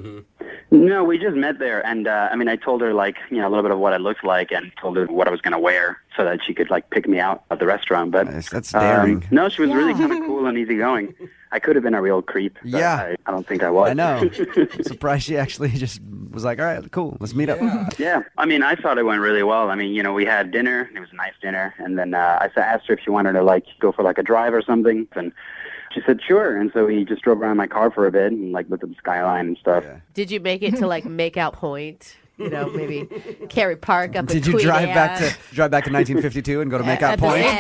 N: No, we just met there, and I mean, I told her like a little bit of what I looked like, and told her what I was going to wear, so that she could like pick me out at the restaurant. But
B: that's daring.
N: No, she was really kind of cool and easygoing. I could have been a real creep. But I don't think I was.
B: I know. I'm surprised she actually just was like, all right, cool, let's meet up.
N: Yeah, I mean, I thought it went really well. I mean, we had dinner. It was a nice dinner, and then I asked her if she wanted to like go for like a drive or something, and she said sure. And so we just drove around my car for a bit and like looked at the skyline and stuff.
I: Did you make it to like Makeout Point? You know, maybe Cary Park up
B: Did
I: in
B: you
I: Queen
B: drive back
I: Anne?
B: to 1952 and go to Makeout
I: at the
B: Point?
I: same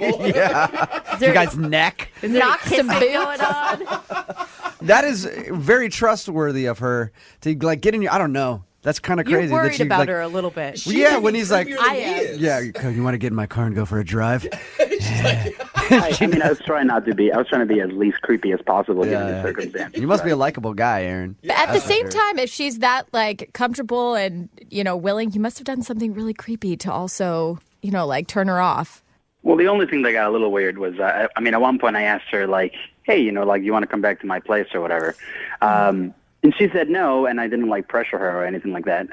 I: time?
B: Yeah. You guys neck.
I: Is there
J: Knock some
I: kissing
J: boots.
I: going on?
B: That is very trustworthy of her to like get in your. I don't know. That's kind of crazy.
I: You're worried
B: that she,
I: about
B: like,
I: her a little bit.
B: Well, yeah, when he's like,
I: I am.
B: yeah, you want to get in my car and go for a drive?
N: I mean, I was trying to be as least creepy as possible given the circumstances.
B: You must be a likable guy, Aaron.
J: But at the same time, if she's that like comfortable and willing, you must have done something really creepy to also like turn her off.
N: Well, the only thing that got a little weird was, I mean, at one point I asked her like, hey, like, you want to come back to my place or whatever? And she said no, and I didn't like pressure her or anything like that,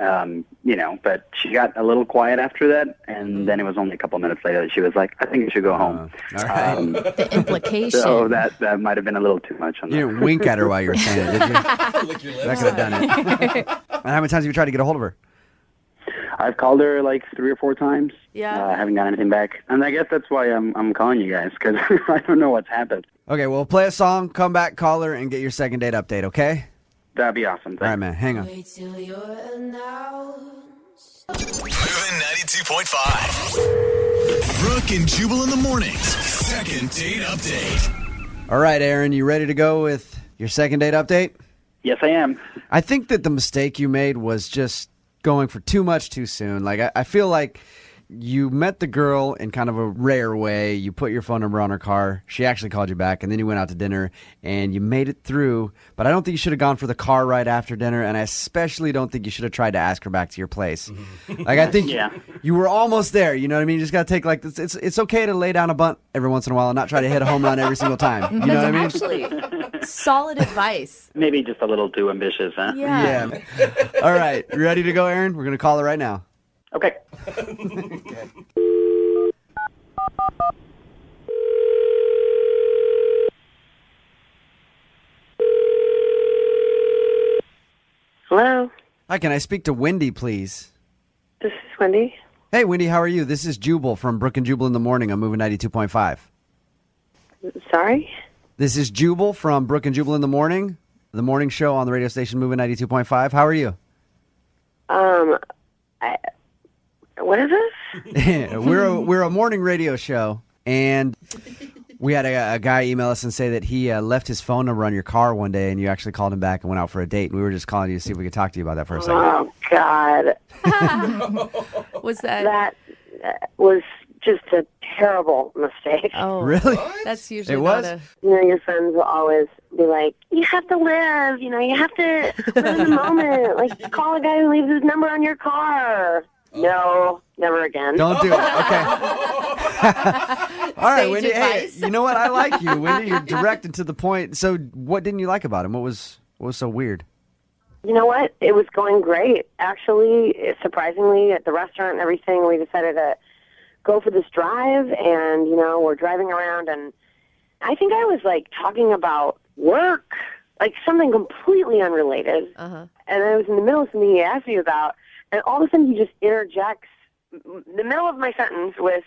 N: but she got a little quiet after that, and then it was only a couple minutes later that she was like, I think you should go home.
B: All right.
J: The implication.
N: So that might have been a little too much on that.
B: You didn't wink at her while you were saying it, did you?
F: Lick your
B: That
F: lips.
B: could have done it. And how many times have you tried to get a hold of her?
N: I've called her like 3 or 4 times.
C: Yeah.
N: I haven't got anything back. And I guess that's why I'm calling you guys, because I don't know what's happened.
B: Okay, well, play a song, come back, call her, and get your second date update, okay?
N: That'd be awesome.
B: All right, man. Hang on.
A: Moving 92.5. Brooke and Jubal in the mornings. Second date update.
B: All right, Aaron, you ready to go with your second date update?
N: Yes, I am.
B: I think that the mistake you made was just going for too much too soon. Like, I feel like you met the girl in kind of a rare way. You put your phone number on her car. She actually called you back, and then you went out to dinner, and you made it through. But I don't think you should have gone for the car ride after dinner, and I especially don't think you should have tried to ask her back to your place. Like, I think you were almost there. You know what I mean? You just got to take, like, it's okay to lay down a bunt every once in a while and not try to hit a home run every single time. You know what I mean?
I: Actually, solid advice.
N: Maybe just a little too ambitious, huh?
B: Yeah. All right. Ready to go, Aaron? We're going to call her right now.
N: Okay.
O: Hello,
B: Hi, can I speak to Wendy, please?
O: this is Wendy.
B: Hey, Wendy, how are you? This is Jubal from Brooke and Jubal in the Morning. I'm moving 92.5.
O: Sorry?
B: This is Jubal from Brooke and Jubal in the Morning, the morning show on the radio station moving 92.5. How are you?
O: What is this?
B: We're a morning radio show, and we had a guy email us and say that he left his phone number on your car one day, and you actually called him back and went out for a date. And we were just calling you to see if we could talk to you about that for a second.
O: Oh, God.
I: Was that?
O: That was just a terrible mistake.
I: Oh,
B: Really?
I: That's usually
B: It was?
I: not a.
O: You know, your friends will always be like, you have to live, you have to live in the moment. Like, call a guy who leaves his number on your car. No, never again.
B: Don't do it. Okay. All right,
I: Sage
B: Wendy. Hey,
I: advice.
B: you know what? I like you, Wendy. You're direct and to the point. So, what didn't you like about him? What was so weird?
O: You know what? It was going great. Actually, surprisingly, at the restaurant and everything, we decided to go for this drive, and, we're driving around, and I think I was, talking about work, something completely unrelated.
I: Uh-huh.
O: And I was in the middle of something he asked me about, and all of a sudden he just interjects the middle of my sentence with,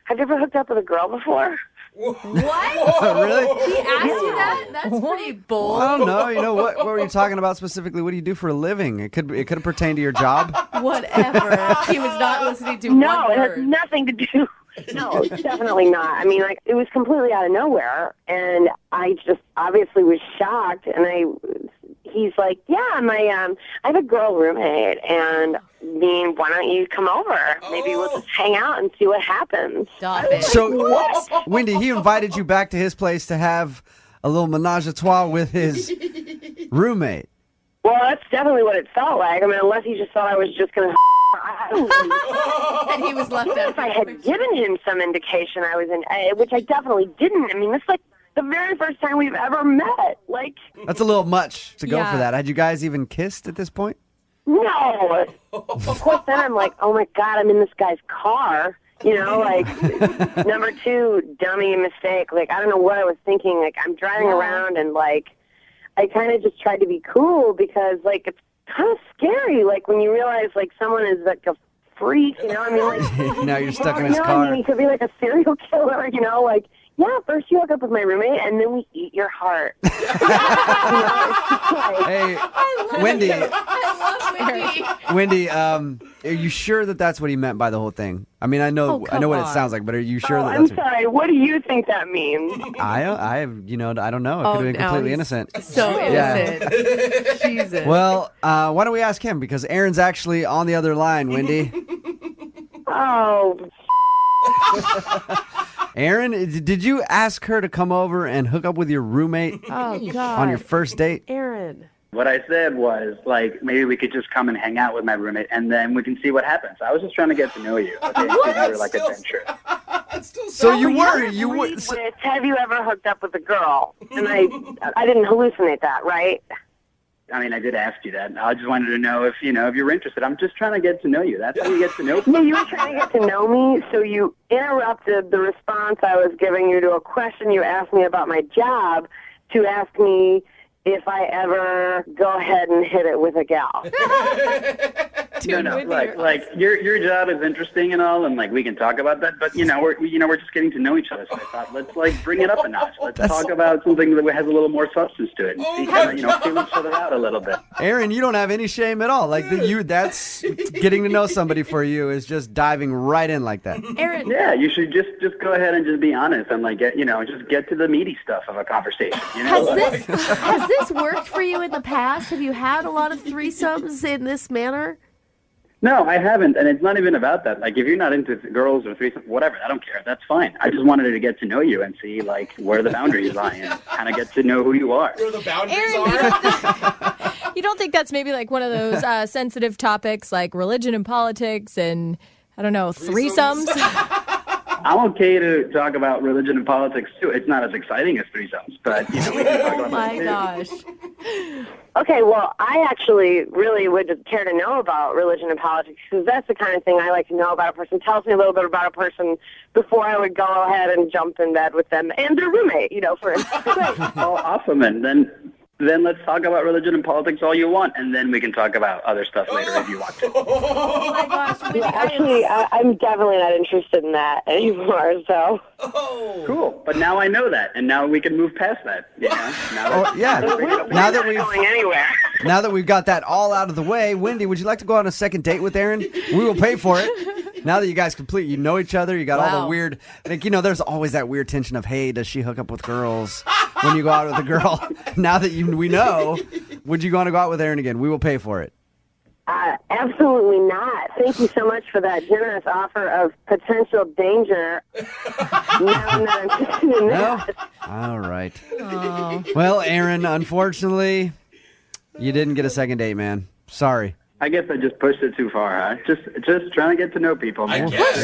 O: have you ever hooked up with a girl before?
I: What?
B: Really?
I: He asked you that? That's pretty bold.
B: I don't know. You know what were you talking about specifically? What do you do for a living? It could have pertained to your job.
I: Whatever. He was not listening to
O: No,
I: one
O: it has
I: word.
O: nothing to do. No, definitely not. I mean, it was completely out of nowhere, and I just obviously was shocked. And he's like, "Yeah, I have a girl roommate, and why don't you come over? Maybe we'll just hang out and see what happens."
I: Stop it.
B: So, Wendy, he invited you back to his place to have a little menage a trois with his roommate.
O: Well, that's definitely what it felt like. I mean, unless he just thought I was just going to.
I: And he was left out.
O: If I had given him some indication I was in, which I definitely didn't. I mean, this is the very first time we've ever met.
B: That's a little much to go
I: Yeah.
B: for that. Had you guys even kissed at this point?
O: No. Of course, then I'm like, oh my God, I'm in this guy's car. Number two, dummy mistake. I don't know what I was thinking. I'm driving around and I kind of just tried to be cool because it's kind of scary. When you realize someone is a freak, I mean,
B: Now you're stuck in his
O: I
B: car.
O: mean, he could be a serial killer, yeah, first you hook up with my roommate and then we eat your heart.
B: Hey, Wendy.
I: I love Wendy.
B: Wendy, are you sure that that's what he meant by the whole thing? I mean, I know
I: come
B: what it
I: on.
B: sounds like, but are you sure that
O: I'm
B: that's
O: sorry, what do you think that means?
B: I don't know. It
I: Oh,
B: could have been
I: now
B: completely
I: he's
B: innocent.
I: So
B: Yeah.
I: innocent. Jesus.
B: Well, why don't we ask him? Because Aaron's actually on the other line, Wendy.
O: Oh,
B: Aaron, did you ask her to come over and hook up with your roommate
I: Oh, God.
B: on your first date?
I: Aaron.
N: What I said was, maybe we could just come and hang out with my roommate, and then we can see what happens. I was just trying to get to know you. Okay? You were adventure.
B: So you were.
O: Reed with, have you ever hooked up with a girl? And I didn't hallucinate that, right?
N: I mean, I did ask you that. I just wanted to know if you're interested. I'm just trying to get to know you. That's how you get to know people.
O: No, you were trying to get to know me, so you interrupted the response I was giving you to a question you asked me about my job to ask me if I ever go ahead and hit it with a gal.
N: No, like your job is interesting and all, and like we can talk about that. But we're just getting to know each other. So I thought let's like bring it up a notch. Let's talk about something that has a little more substance to it. And feel each other out a little bit.
B: Aaron, you don't have any shame at all. Like that's getting to know somebody for you is just diving right in like that.
I: Aaron.
N: Yeah, you should just go ahead and just be honest and like just get to the meaty stuff of a conversation.
I: Has this worked for you in the past? Have you had a lot of threesomes in this manner?
N: No, I haven't, and it's not even about that. Like, if you're not into girls or threesomes, whatever, I don't care. That's fine. I just wanted to get to know you and see, like, where the boundaries lie and kind of get to know who you are.
F: Where the boundaries
J: Aaron,
F: are?
J: You don't think that's maybe like one of those sensitive topics like religion and politics and, I don't know, threesomes?
N: I'm okay to talk about religion and politics, too. It's not as exciting as threesomes, but, we can talk about
I: my gosh.
O: Okay, well, I actually really would care to know about religion and politics because that's the kind of thing I like to know about a person. Tells me a little bit about a person before I would go ahead and jump in bed with them and their roommate, for instance.
N: Oh, awesome. And then let's talk about religion and politics all you want, and then we can talk about other stuff later if you want to.
I: Oh my gosh.
O: Yeah, actually, I'm definitely not interested in that anymore, so.
F: Oh.
N: Cool. But now I know that, and now we can move past that.
B: Now that we've got that all out of the way, Wendy, would you like to go on a second date with Aaron? We will pay for it. Now that you guys you know each other, you got all the weird, there's always that weird tension of, hey, does she hook up with girls when you go out with a girl? Now that we know, would you want to go out with Aaron again? We will pay for it.
O: Absolutely not. Thank you so much for that generous offer of potential danger. No, I'm not interested in that.
B: All right. Oh. Well, Aaron, unfortunately, you didn't get a second date, man. Sorry.
N: I guess I just pushed it too far, huh? Just trying to get to know people.
F: I guess.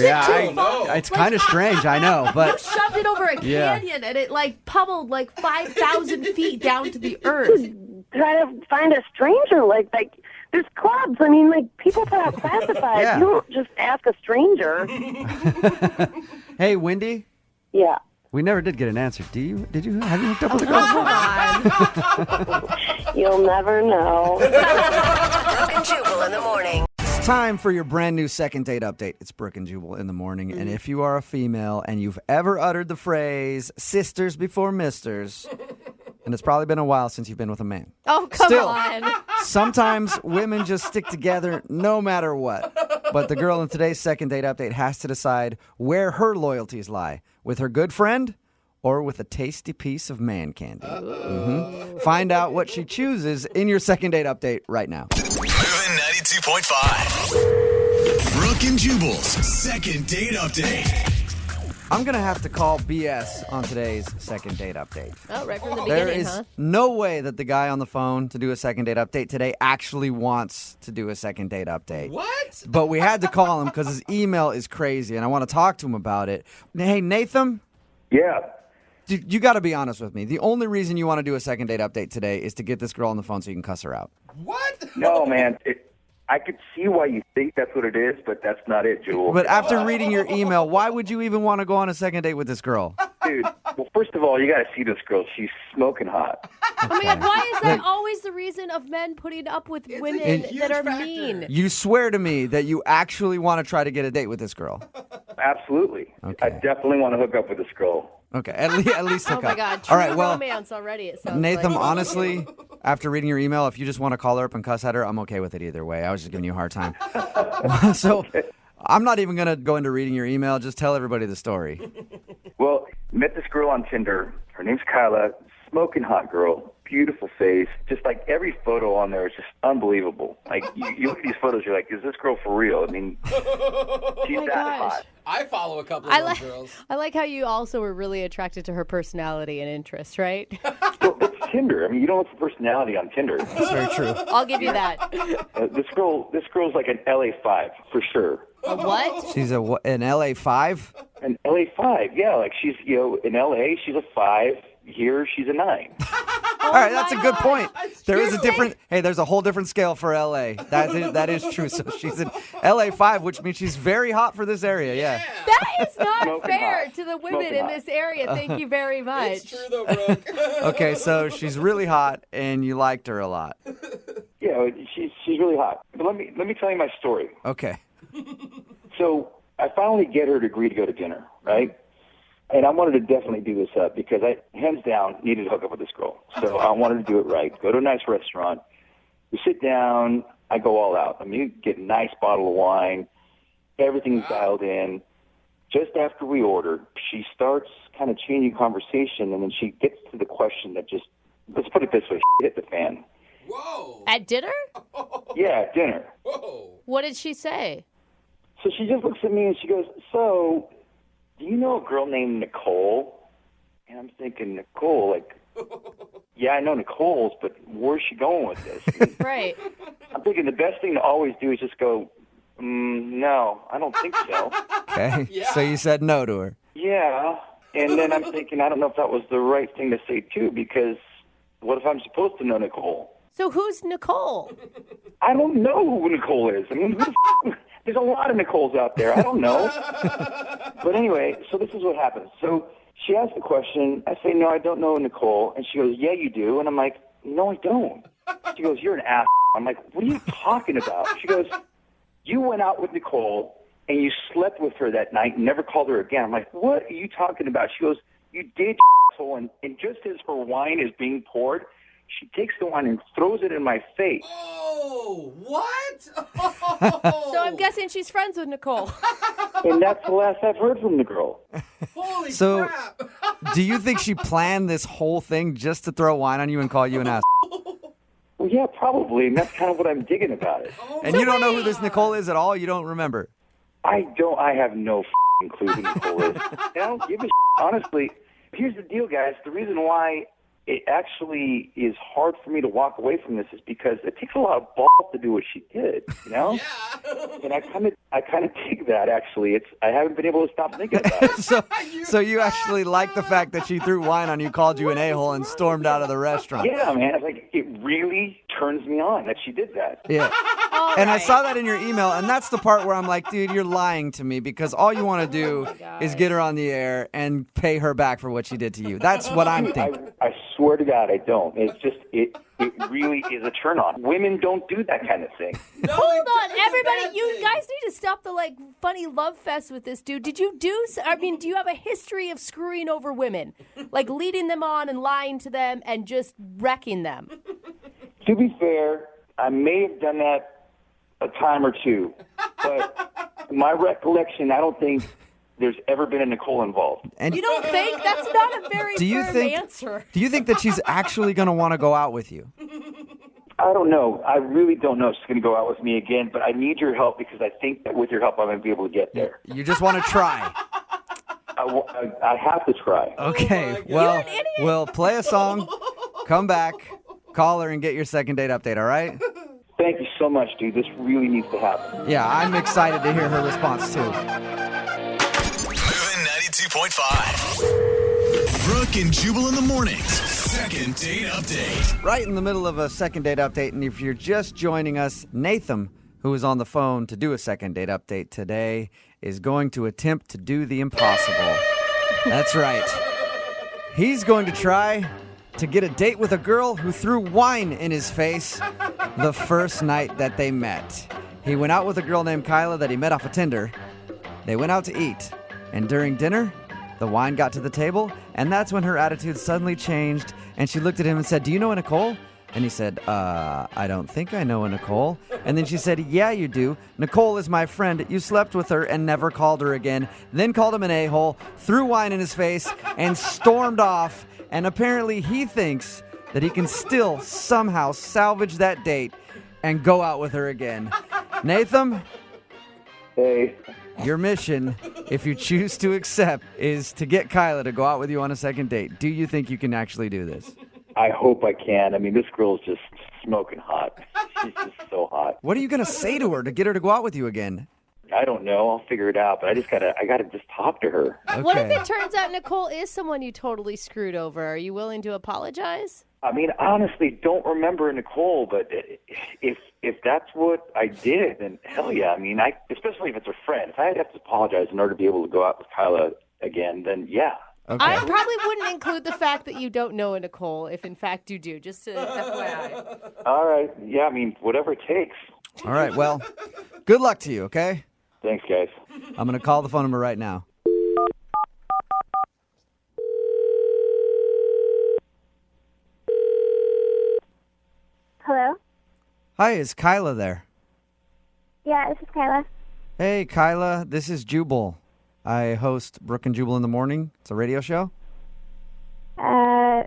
B: It's kind of strange, I know, but
I: You shoved it over a canyon and it like pummeled like 5,000 feet down to the earth.
O: Try to find a stranger, like there's clubs. I mean, like people put out classifieds.
B: Yeah.
O: You don't just ask a stranger.
B: Hey, Wendy?
O: Yeah.
B: We never did get an answer. Have you hooked up with a girl?
I: Come on.
O: You'll never know.
G: Brooke and Jubal in the morning.
B: It's time for your brand new second date update. It's Brooke and Jubal in the morning. And if you are a female and you've ever uttered the phrase sisters before misters, and it's probably been a while since you've been with a man.
I: Oh, come
B: Still,
I: on.
B: Sometimes women just stick together no matter what. But the girl in today's second date update has to decide where her loyalties lie. With her good friend or with a tasty piece of man candy. Mm-hmm. Find out what she chooses in your second date update right now.
A: Moving 92.5. Brooke and Jubal's second date update.
B: I'm going to have to call BS on today's second date update.
I: Oh, right from the
B: There
I: beginning,
B: is no way that the guy on the phone to do a second date update today actually wants to do a second date update.
F: What?
B: But we had to call him because his email is crazy, and I want to talk to him about it. Hey, Nathan?
P: Yeah.
B: Dude, you got to be honest with me. The only reason you want to do a second date update today is to get this girl on the phone so you can cuss her out.
F: What?
P: No, man. I could see why you think that's what it is, but that's not it, Jewel.
B: But after reading your email, why would you even want to go on a second date with this girl?
P: Dude, well, first of all, you got to see this girl. She's smoking hot.
I: Oh my God, why is that always the reason of men putting up with women that are mean?
B: You swear to me that you actually want to try to get a date with this girl.
P: Absolutely. Okay. I definitely want to hook up with this girl.
B: Okay, at least hook
I: Oh my
B: up.
I: God,
B: All right, well,
I: romance already, it sounds
B: Nathan,
I: like.
B: honestly, after reading your email, if you just want to call her up and cuss at her, I'm okay with it either way. I was just giving you a hard time. So I'm not even going to go into reading your email. Just tell everybody the story.
P: Well, met this girl on Tinder. Her name's Kyla. Smoking hot girl. Beautiful face. Just like every photo on there is just unbelievable. Like you look at these photos, you're like, is this girl for real? I mean, she's
I: my
P: that
I: gosh.
P: hot.
F: I follow a couple of those girls.
I: I like how you also were really attracted to her personality and interest, right?
P: Well, it's Tinder. I mean, you don't look for personality on Tinder.
B: That's very true.
I: I'll give you that.
P: This girl's like an LA5 for sure.
I: A what?
B: She's an LA5?
P: An LA5, yeah. Like she's, in LA, she's a 5. Here, she's a 9.
B: All right, that's a good point. There is a different. Hey, there's a whole different scale for LA. That is true. So she's in LA 5, which means she's very hot for this area. Yeah.
I: That is not
P: Smoking
I: fair
P: hot.
I: to the women
P: Smoking
I: in
P: hot.
I: this area. Thank you very much.
F: It's true though, Brooke.
B: Okay, so she's really hot, and you liked her a lot.
P: Yeah, she's really hot. But let me tell you my story.
B: Okay.
P: So I finally get her to agree to go to dinner, right? And I wanted to definitely do this up because I, hands down, needed to hook up with this girl. So I wanted to do it right. Go to a nice restaurant. We sit down. I go all out. I mean, you get a nice bottle of wine. Everything's dialed in. Just after we order, she starts kind of changing conversation, and then she gets to the question that just, let's put it this way, hit the fan.
F: Whoa.
I: At dinner?
P: Yeah, at dinner.
F: Whoa.
I: What did she say?
P: So she just looks at me and she goes, so, do you know a girl named Nicole? And I'm thinking, Nicole, like, yeah, I know Nicole's, but where's she going with this?
I: Right.
P: I'm thinking the best thing to always do is just go, no, I don't think so.
B: Okay. So you said no to her.
P: Yeah. And then I'm thinking, I don't know if that was the right thing to say, too, because what if I'm supposed to know Nicole?
I: So who's Nicole?
P: I don't know who Nicole is. I mean, there's a lot of Nicoles out there. I don't know. But anyway, so this is what happens. So she asks the question. I say, no, I don't know Nicole. And she goes, yeah, you do. And I'm like, no, I don't. She goes, you're an ass. I'm like, what are you talking about? She goes, you went out with Nicole and you slept with her that night and never called her again. I'm like, what are you talking about? She goes, you did, asshole. And just as her wine is being poured, she takes the wine and throws it in my face.
F: Oh, what?
I: So I'm guessing she's friends with Nicole.
P: And that's the last I've heard from the girl.
F: Holy
B: So,
F: crap.
B: do you think she planned this whole thing just to throw wine on you and call you an ass?
P: Well, yeah, probably. And that's kind of what I'm digging about it.
B: And you don't know who this Nicole is at all? You don't remember?
P: I have no clue who Nicole is. I don't give a honestly. Here's the deal, guys. The reason why it actually is hard for me to walk away from this is because it takes a lot of balls to do what she did, you know?
F: Yeah.
P: And I kind of dig that, actually. I haven't been able to stop thinking about it.
B: So you actually like the fact that she threw wine on you, called you an a-hole, and stormed out of the restaurant.
P: Yeah, man. Like, it really turns me on that she did that.
B: Yeah. And I saw that in your email, and that's the part where I'm like, dude, you're lying to me because all you want to do is get her on the air and pay her back for what she did to you. That's what I'm thinking.
P: I swear to God, I don't. It's just, it really is a turn on. Women don't do that kind of thing.
I: Hold on, everybody. You guys need to stop the funny love fest with this dude. Do you have a history of screwing over women? Like leading them on and lying to them and just wrecking them?
P: To be fair, I may have done that a time or two, but my recollection, I don't think there's ever been a Nicole involved.
B: And
I: you don't think? That's not a very firm answer.
B: Do you think that she's actually going to want to go out with you?
P: I don't know. I really don't know if she's going to go out with me again, but I need your help because I think that with your help, I'm going to be able to get there.
B: You just want to try.
P: I have to try.
B: Okay, well, we'll play a song, come back, call her, and get your second date update, all right?
P: Thank you so much, dude. This really needs to happen.
B: Yeah, I'm excited to hear her response, too.
A: Moving 92.5. Brooke and Jubal in the mornings. Second date update.
B: Right in the middle of a second date update, and if you're just joining us, Nathan, who is on the phone to do a second date update today, is going to attempt to do the impossible. That's right. He's going to try to get a date with a girl who threw wine in his face the first night that they met. He went out with a girl named Kyla that he met off of Tinder. They went out to eat, and during dinner, the wine got to the table, and that's when her attitude suddenly changed, and she looked at him and said, "Do you know a Nicole?" And he said, I don't think I know a Nicole. And then she said, "Yeah, you do. Nicole is my friend. You slept with her and never called her again." Then called him an a-hole, threw wine in his face, and stormed off. And apparently he thinks that he can still somehow salvage that date and go out with her again. Nathan?
P: Hey.
B: Your mission, if you choose to accept, is to get Kyla to go out with you on a second date. Do you think you can actually do this?
P: I hope I can. I mean, this girl's just smoking hot. She's just so hot.
B: What are you going to say to her to get her to go out with you again?
P: I don't know. I'll figure it out, but I gotta just talk to her.
B: Okay.
I: What if it turns out Nicole is someone you totally screwed over? Are you willing to apologize?
P: I mean, honestly, don't remember Nicole, but if that's what I did, then hell yeah. I mean, especially if it's a friend. If I have to apologize in order to be able to go out with Kyla again, then yeah.
I: I probably wouldn't include the fact that you don't know a Nicole if in fact you do, just to FYI.
P: All right. Yeah, I mean, whatever it takes.
B: All right, well, good luck to you, okay?
P: Thanks, guys.
B: I'm going to call the phone number right now.
H: Hello?
B: Hi, is Kyla there?
H: Yeah, this is Kyla.
B: Hey, Kyla, this is Jubal. I host Brooke and Jubal in the Morning. It's a radio show.
H: Hi.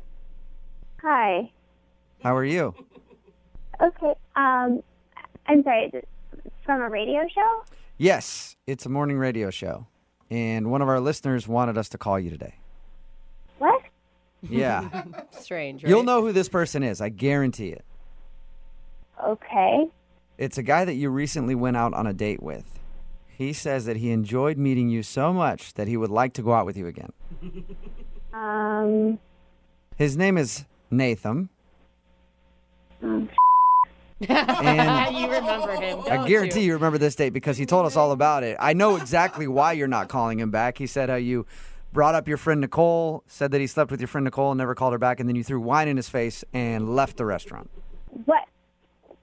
B: How are you?
H: Okay, I'm sorry, is it from a radio show?
B: Yes, it's a morning radio show. And one of our listeners wanted us to call you today.
H: What?
B: Yeah.
C: Strange, right?
B: You'll know who this person is. I guarantee it.
H: Okay.
B: It's a guy that you recently went out on a date with. He says that he enjoyed meeting you so much that he would like to go out with you again. His name is Nathan.
C: And you remember him, don't
B: I guarantee you remember this date because he told us all about it. I know exactly why you're not calling him back. He said how you brought up your friend Nicole, said that he slept with your friend Nicole and never called her back, and then you threw wine in his face and left the restaurant.
H: What?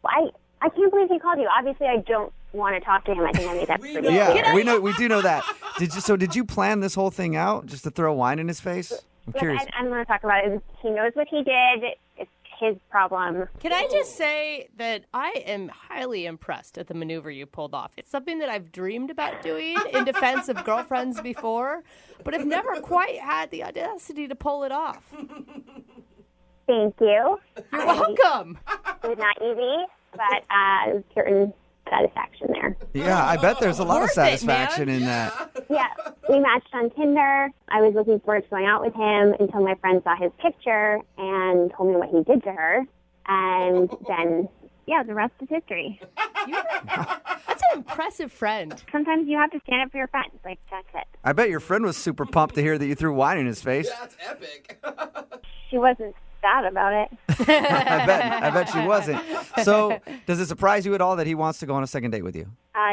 H: I can't believe he called you. Obviously, I don't want to talk to him. I think I made that pretty clear.
B: Yeah, we do know that. Did you plan this whole thing out just to throw wine in his face? I'm curious.
H: I don't want to talk about it. He knows what he did. It's his problem.
C: Can I just say that I am highly impressed at the maneuver you pulled off. It's something that I've dreamed about doing in defense of girlfriends before, but I've never quite had the audacity to pull it off.
H: Thank you.
C: You're welcome.
H: It was not easy, but certain satisfaction there.
B: Yeah, I bet there's a lot of
C: Worth it,
B: satisfaction
C: man.
B: in that.
H: Yeah, we matched on Tinder. I was looking forward to going out with him until my friend saw his picture and told me what he did to her. And then, yeah, the rest is history.
C: That's an impressive friend.
H: Sometimes you have to stand up for your friends. Like, that's it.
B: I bet your friend was super pumped to hear that you threw wine in his face.
F: That's epic.
H: She wasn't sad about it.
B: I bet she wasn't. So, does it surprise you at all that he wants to go on a second date with you?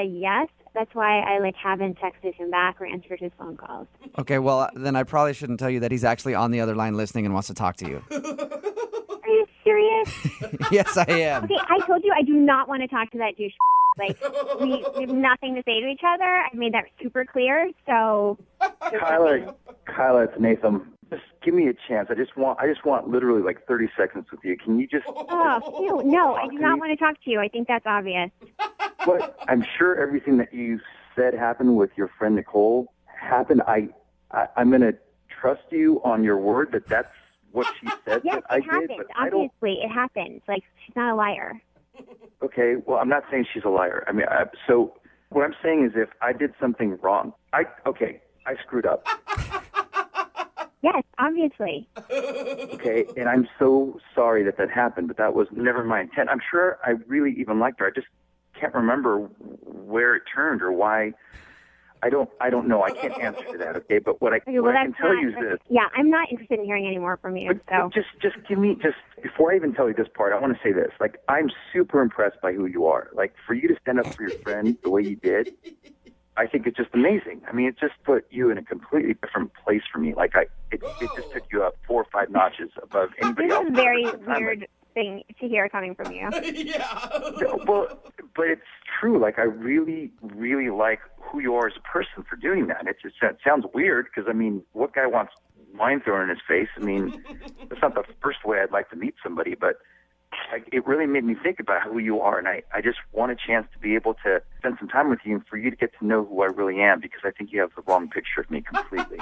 H: Yes. That's why I haven't texted him back or answered his phone calls.
B: Okay, well, then I probably shouldn't tell you that he's actually on the other line listening and wants to talk to you.
H: Are you serious?
B: Yes, I am.
H: Okay, I told you I do not want to talk to that douche. We have nothing to say to each other. I've made that super clear. So,
P: Kyla, it's Nathan. Just give me a chance. I just want literally 30 seconds with you. Can you just?
H: Oh, no, I do not want to talk to you. I think that's obvious.
P: But I'm sure everything that you said happened with your friend Nicole happened. I'm going to trust you on your word that that's what she said.
H: Yes,
P: that I
H: it happened.
P: did, but
H: Obviously, it happened. She's not a liar.
P: Okay, well, I'm not saying she's a liar. I mean, so what I'm saying is if I did something wrong, I screwed up.
H: Yes, obviously.
P: Okay, and I'm so sorry that happened, but that was never my intent. I'm sure I really even liked her. I just can't remember where it turned or why. I don't know. I can't answer to that, okay? But what I can tell you is this.
H: Yeah, I'm not interested in hearing any more from you. So
P: Just give me, before I even tell you this part, I want to say this. I'm super impressed by who you are. For you to stand up for your friend the way you did, I think it's just amazing. I mean, it just put you in a completely different place for me. It just took you up 4 or 5 notches above anybody
H: this
P: else.
H: is a very weird thing to hear coming from you.
P: Well, but it's true. I really, really like who you are as a person for doing that. It sounds weird because, I mean, what guy wants wine thrown in his face? I mean, that's not the first way I'd like to meet somebody, but it really made me think about who you are, and I just want a chance to be able to spend some time with you and for you to get to know who I really am, because I think you have the wrong picture of me completely.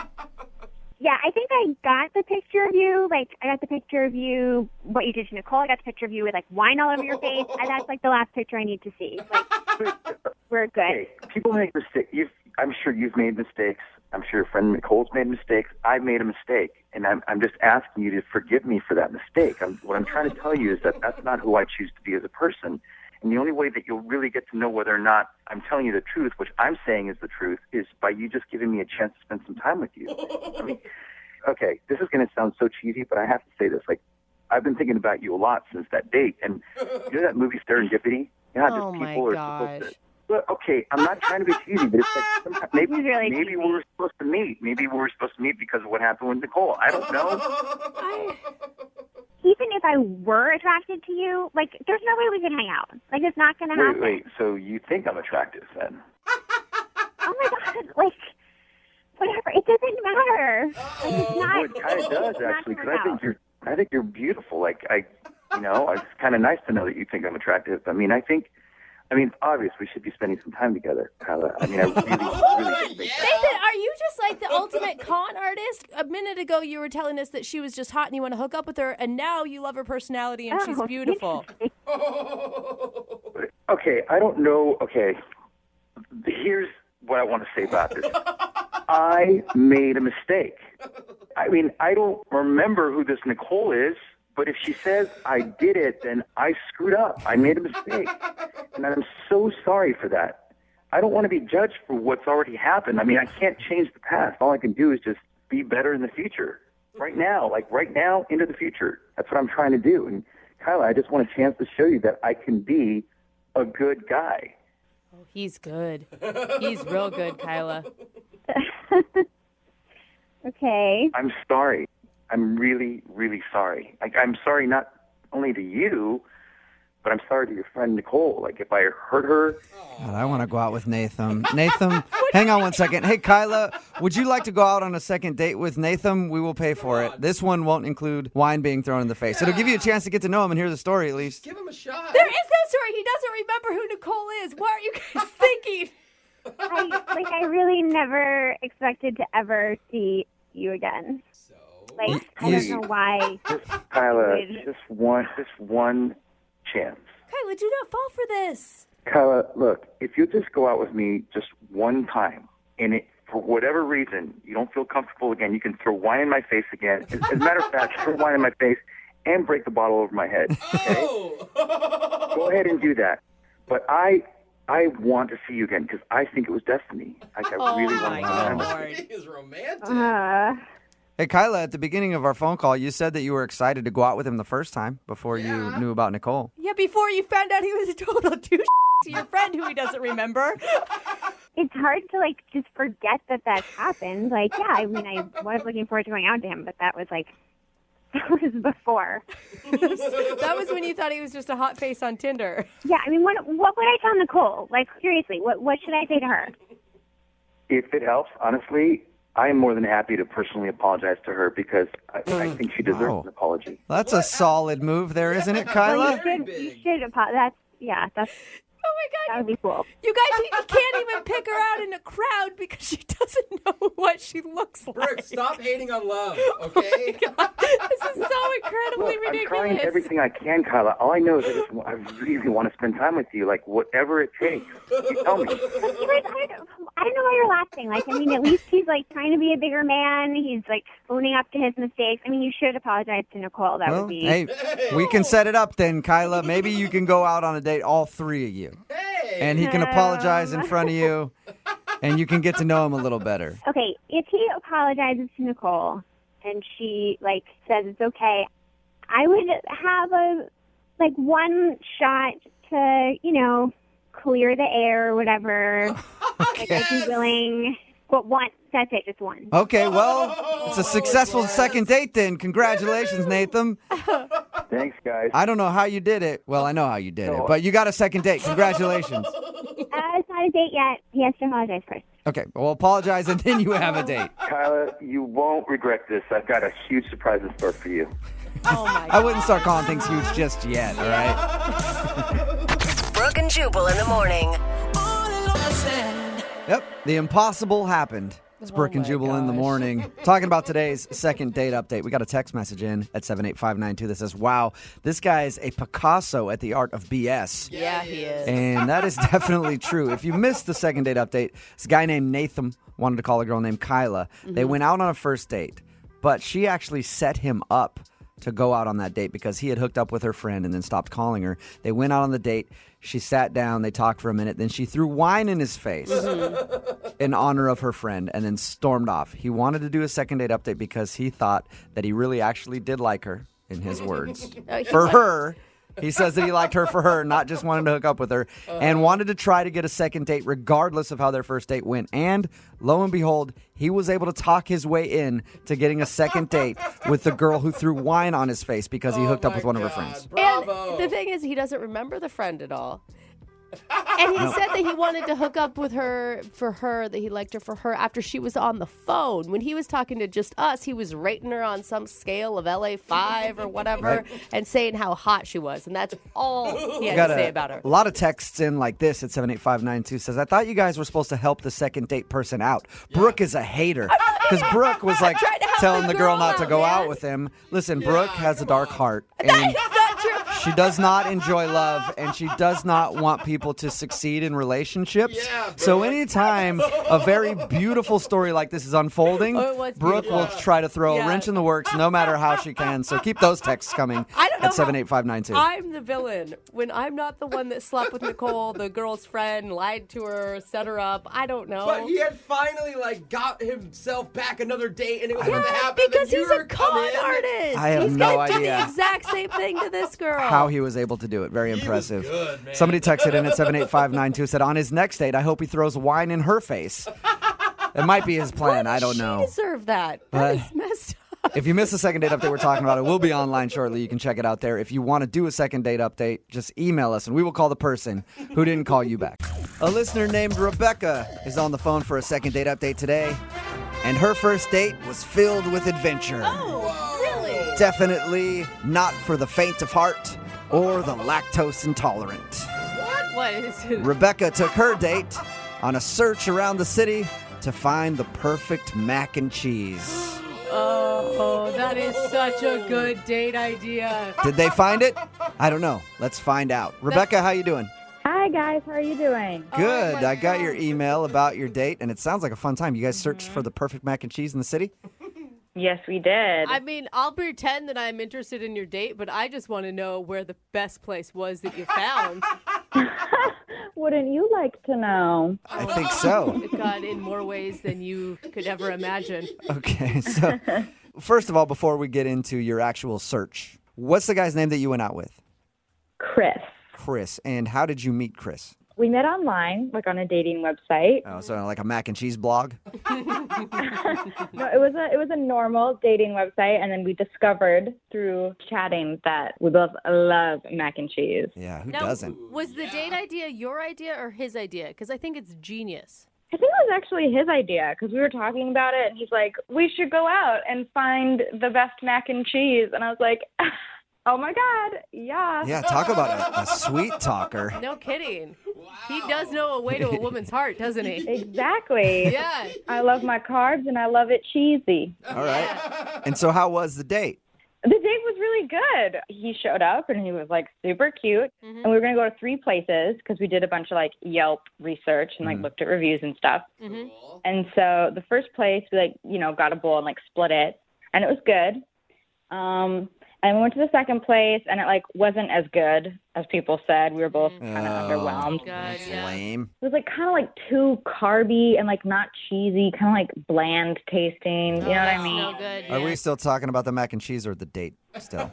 H: Yeah, I think I got the picture of you. I got the picture of you, what you did to Nicole. I got the picture of you with, wine all over your face. And that's, the last picture I need to see. We're good.
P: Hey, people make mistakes. I'm sure you've made mistakes. I'm sure your friend Nicole's made mistakes. I've made a mistake, and I'm just asking you to forgive me for that mistake. What I'm trying to tell you is that that's not who I choose to be as a person. And the only way that you'll really get to know whether or not I'm telling you the truth, which I'm saying is the truth, is by you just giving me a chance to spend some time with you. I mean, okay, this is going to sound so cheesy, but I have to say this. I've been thinking about you a lot since that date. And you know that movie Serendipity? Yeah,
C: Oh,
P: just
C: my
P: people are
C: gosh.
P: supposed to. Look, okay, I'm not trying to be cheesy, but it's like sometimes maybe we were supposed to meet. Maybe we were supposed to meet because of what happened with Nicole. I don't know.
M: Even if I were attracted to you, like, there's no way we can hang out. Like, it's not going to happen.
P: Wait. So you think I'm attractive then?
M: Oh my God! Like, whatever. It doesn't matter. Like, it's not.
P: Well, it kind of does
M: it's not
P: actually,
M: gonna
P: because
M: work
P: I think you're beautiful. Like it's kind of nice to know that you think I'm attractive. I mean, obviously we should be spending some time together, Kyla. I mean, I really think that.
C: Nathan, are you just like the ultimate con artist? A minute ago, you were telling us that she was just hot and you want to hook up with her, and now you love her personality and she's beautiful.
P: Okay, I don't know. Okay, here's what I want to say about this. I made a mistake. I mean, I don't remember who this Nicole is, but if she says I did it, then I screwed up. I made a mistake. And I'm so sorry for that. I don't want to be judged for what's already happened. I mean, I can't change the past. All I can do is just be better in the future. Right now, into the future. That's what I'm trying to do. And Kyla, I just want a chance to show you that I can be a good guy.
C: Oh, he's good. He's real good, Kyla.
M: Okay.
P: I'm sorry. I'm really, really sorry. Like, I'm sorry not only to you, but I'm sorry to your friend Nicole. Like, if I hurt her.
B: God, I want to go out with Nathan. Nathan, hang on one second. Hey, Kyla, would you like to go out on a second date with Nathan? We will pay for it. This one won't include wine being thrown in the face. It'll give you a chance to get to know him and hear the story at least.
F: Give him a shot.
C: There is no story. He doesn't remember who Nicole is. What are you guys thinking?
M: I really never expected to ever see you again. Like, I don't know why.
P: Kyla, just one chance.
C: Kyla, do not fall for this.
P: Kyla, look, if you just go out with me just one time, and for whatever reason you don't feel comfortable again, you can throw wine in my face again. As a matter of fact, throw wine in my face and break the bottle over my head. Okay? Go ahead and do that. But I want to see you again because I think it was destiny. Like, I really want to.
F: He is romantic.
B: Hey, Kyla, at the beginning of our phone call, you said that you were excited to go out with him the first time before you knew about Nicole.
C: Yeah, before you found out he was a total douche to your friend who he doesn't remember.
M: It's hard to, like, just forget that happened. Like, yeah, I mean, I was looking forward to going out to him, but that was before.
C: That was when you thought he was just a hot face on Tinder.
M: Yeah, I mean, what would I tell Nicole? Like, seriously, what should I say to her?
P: If it helps, honestly, I am more than happy to personally apologize to her because I think she deserves an apology.
B: That's a solid move there, isn't it, Kyla?
M: Well, you should apologize. That's.
C: Oh my God.
M: That would be cool.
C: You guys, he can't even pick her out in a crowd because she doesn't know what she looks like.
F: Brooke, stop hating on love, okay?
C: Oh my God. This is so incredibly ridiculous.
P: I'm trying everything I can, Kyla. All I know is I really want to spend time with you, like whatever it takes. You tell me.
M: I don't know why you're laughing. Like, I mean, at least he's like trying to be a bigger man. He's like owning up to his mistakes. I mean, you should apologize to Nicole. That would be.
B: Hey, we can set it up then, Kyla. Maybe you can go out on a date, all three of you. And he can apologize in front of you, and you can get to know him a little better.
M: Okay, if he apologizes to Nicole and she, like, says it's okay, I would have one shot to, clear the air or whatever.
B: Okay.
M: Like, I'd be willing. But one, that's it, just one.
B: Okay, well, it's a successful second date then. Congratulations, Nathan.
P: Thanks, guys.
B: I don't know how you did it. Well, I know how you did it, but you got a second date. Congratulations.
M: It's not a date yet. He has to apologize first.
B: Okay, well, apologize and then you have a date.
P: Kyla, you won't regret this. I've got a huge surprise in store for you.
C: Oh, my God.
B: I wouldn't start calling things huge just yet, all right?
G: Brooke and Jubal in the morning.
B: Yep, the impossible happened. It's Brooke and Jubal in the morning. Talking about today's second date update. We got a text message in at 78592 that says, wow, this guy is a Picasso at the art of BS.
C: Yeah, he is.
B: And that is definitely true. If you missed the second date update, this guy named Nathan wanted to call a girl named Kyla. They went out on a first date, but she actually set him up to go out on that date because he had hooked up with her friend and then stopped calling her. They went out on the date. She sat down. They talked for a minute. Then she threw wine in his face in honor of her friend and then stormed off. He wanted to do a second date update because he thought that he really actually did like her in his words.
C: He
B: For
C: liked-
B: her, he says that he liked her for her, not just wanted to hook up with her, and wanted to try to get a second date regardless of how their first date went. And lo and behold, he was able to talk his way in to getting a second date with the girl who threw wine on his face because he hooked up with one of her friends.
C: And the thing is, he doesn't remember the friend at all. And he said that he wanted to hook up with her for her, that he liked her for her after she was on the phone. When he was talking to just us, he was rating her on some scale of LA 5 or whatever and saying how hot she was. And that's all he had to say about her.
B: A lot of texts in like this at 78592 says, I thought you guys were supposed to help the second date person out. Brooke is a hater. Because Brooke was like telling the girl not to go out with him. Listen, Brooke has a dark heart. And she does not enjoy love, and she does not want people to succeed in relationships. So anytime a very beautiful story like this is unfolding, Brooke will try to throw a wrench in the works no matter how she can. So keep those texts coming at 78592.
C: I'm the villain when I'm not the one that slept with Nicole, the girl's friend, lied to her, set her up. I don't know.
F: But he had finally got himself back another date, and it was going to happen.
C: Because he's a con artist.
B: I have
C: He's
B: no
C: gonna do
B: idea.
C: the exact same thing to this girl.
B: How he was able to do it. Very impressive. Somebody texted in at 78592, said, on his next date, I hope he throws wine in her face. It might be his plan. I don't know.
C: She deserved that. That is messed up.
B: If you missed the second date update we're talking about, it will be online shortly. You can check it out there. If you want to do a second date update, just email us, and we will call the person who didn't call you back. A listener named Rebecca is on the phone for a second date update today, and her first date was filled with adventure.
C: Oh, really?
B: Definitely not for the faint of heart or the lactose intolerant.
C: What is it?
B: Rebecca took her date on a search around the city to find the perfect mac and cheese.
C: Oh, that is such a good date idea.
B: Did they find it? I don't know. Let's find out. Rebecca, how you doing?
Q: Hi, guys. How are you doing?
B: Good. I got your email about your date, and it sounds like a fun time. You guys searched for the perfect mac and cheese in the city?
Q: Yes, we did.
C: I mean, I'll pretend that I'm interested in your date, but I just want to know where the best place was that you found.
Q: Wouldn't you like to know?
B: I think so.
C: God, in more ways than you could ever imagine.
B: Okay, so first of all, before we get into your actual search, what's the guy's name that you went out with?
Q: Chris.
B: Chris. And how did you meet Chris?
Q: We met online, on a dating website.
B: Oh, so like a mac and cheese blog?
Q: No, it was a normal dating website, and then we discovered through chatting that we both love mac and cheese.
B: Yeah, who
C: Now,
B: doesn't?
C: Was the date idea your idea or his idea? Because I think it's genius.
Q: I think it was actually his idea because we were talking about it, and he's like, "We should go out and find the best mac and cheese," and I was like, "Oh my God, yeah!"
B: Yeah, talk about a sweet talker.
C: No kidding. He does know a way to a woman's heart, doesn't he?
Q: Exactly.
C: Yeah.
Q: I love my carbs, and I love it cheesy.
B: All right. And so how was the date?
Q: The date was really good. He showed up, and he was super cute. And we were going to go to 3 places because we did a bunch of Yelp research and looked at reviews and stuff. And so the first place we got a bowl and split it, and it was good. And we went to the second place, and it wasn't as good as people said. We were both kind of underwhelmed.
B: That's lame.
Q: It was kind of too carby and not cheesy, kind of bland tasting. You know what I mean?
C: No good.
B: Are we still talking about the mac and cheese or the date still?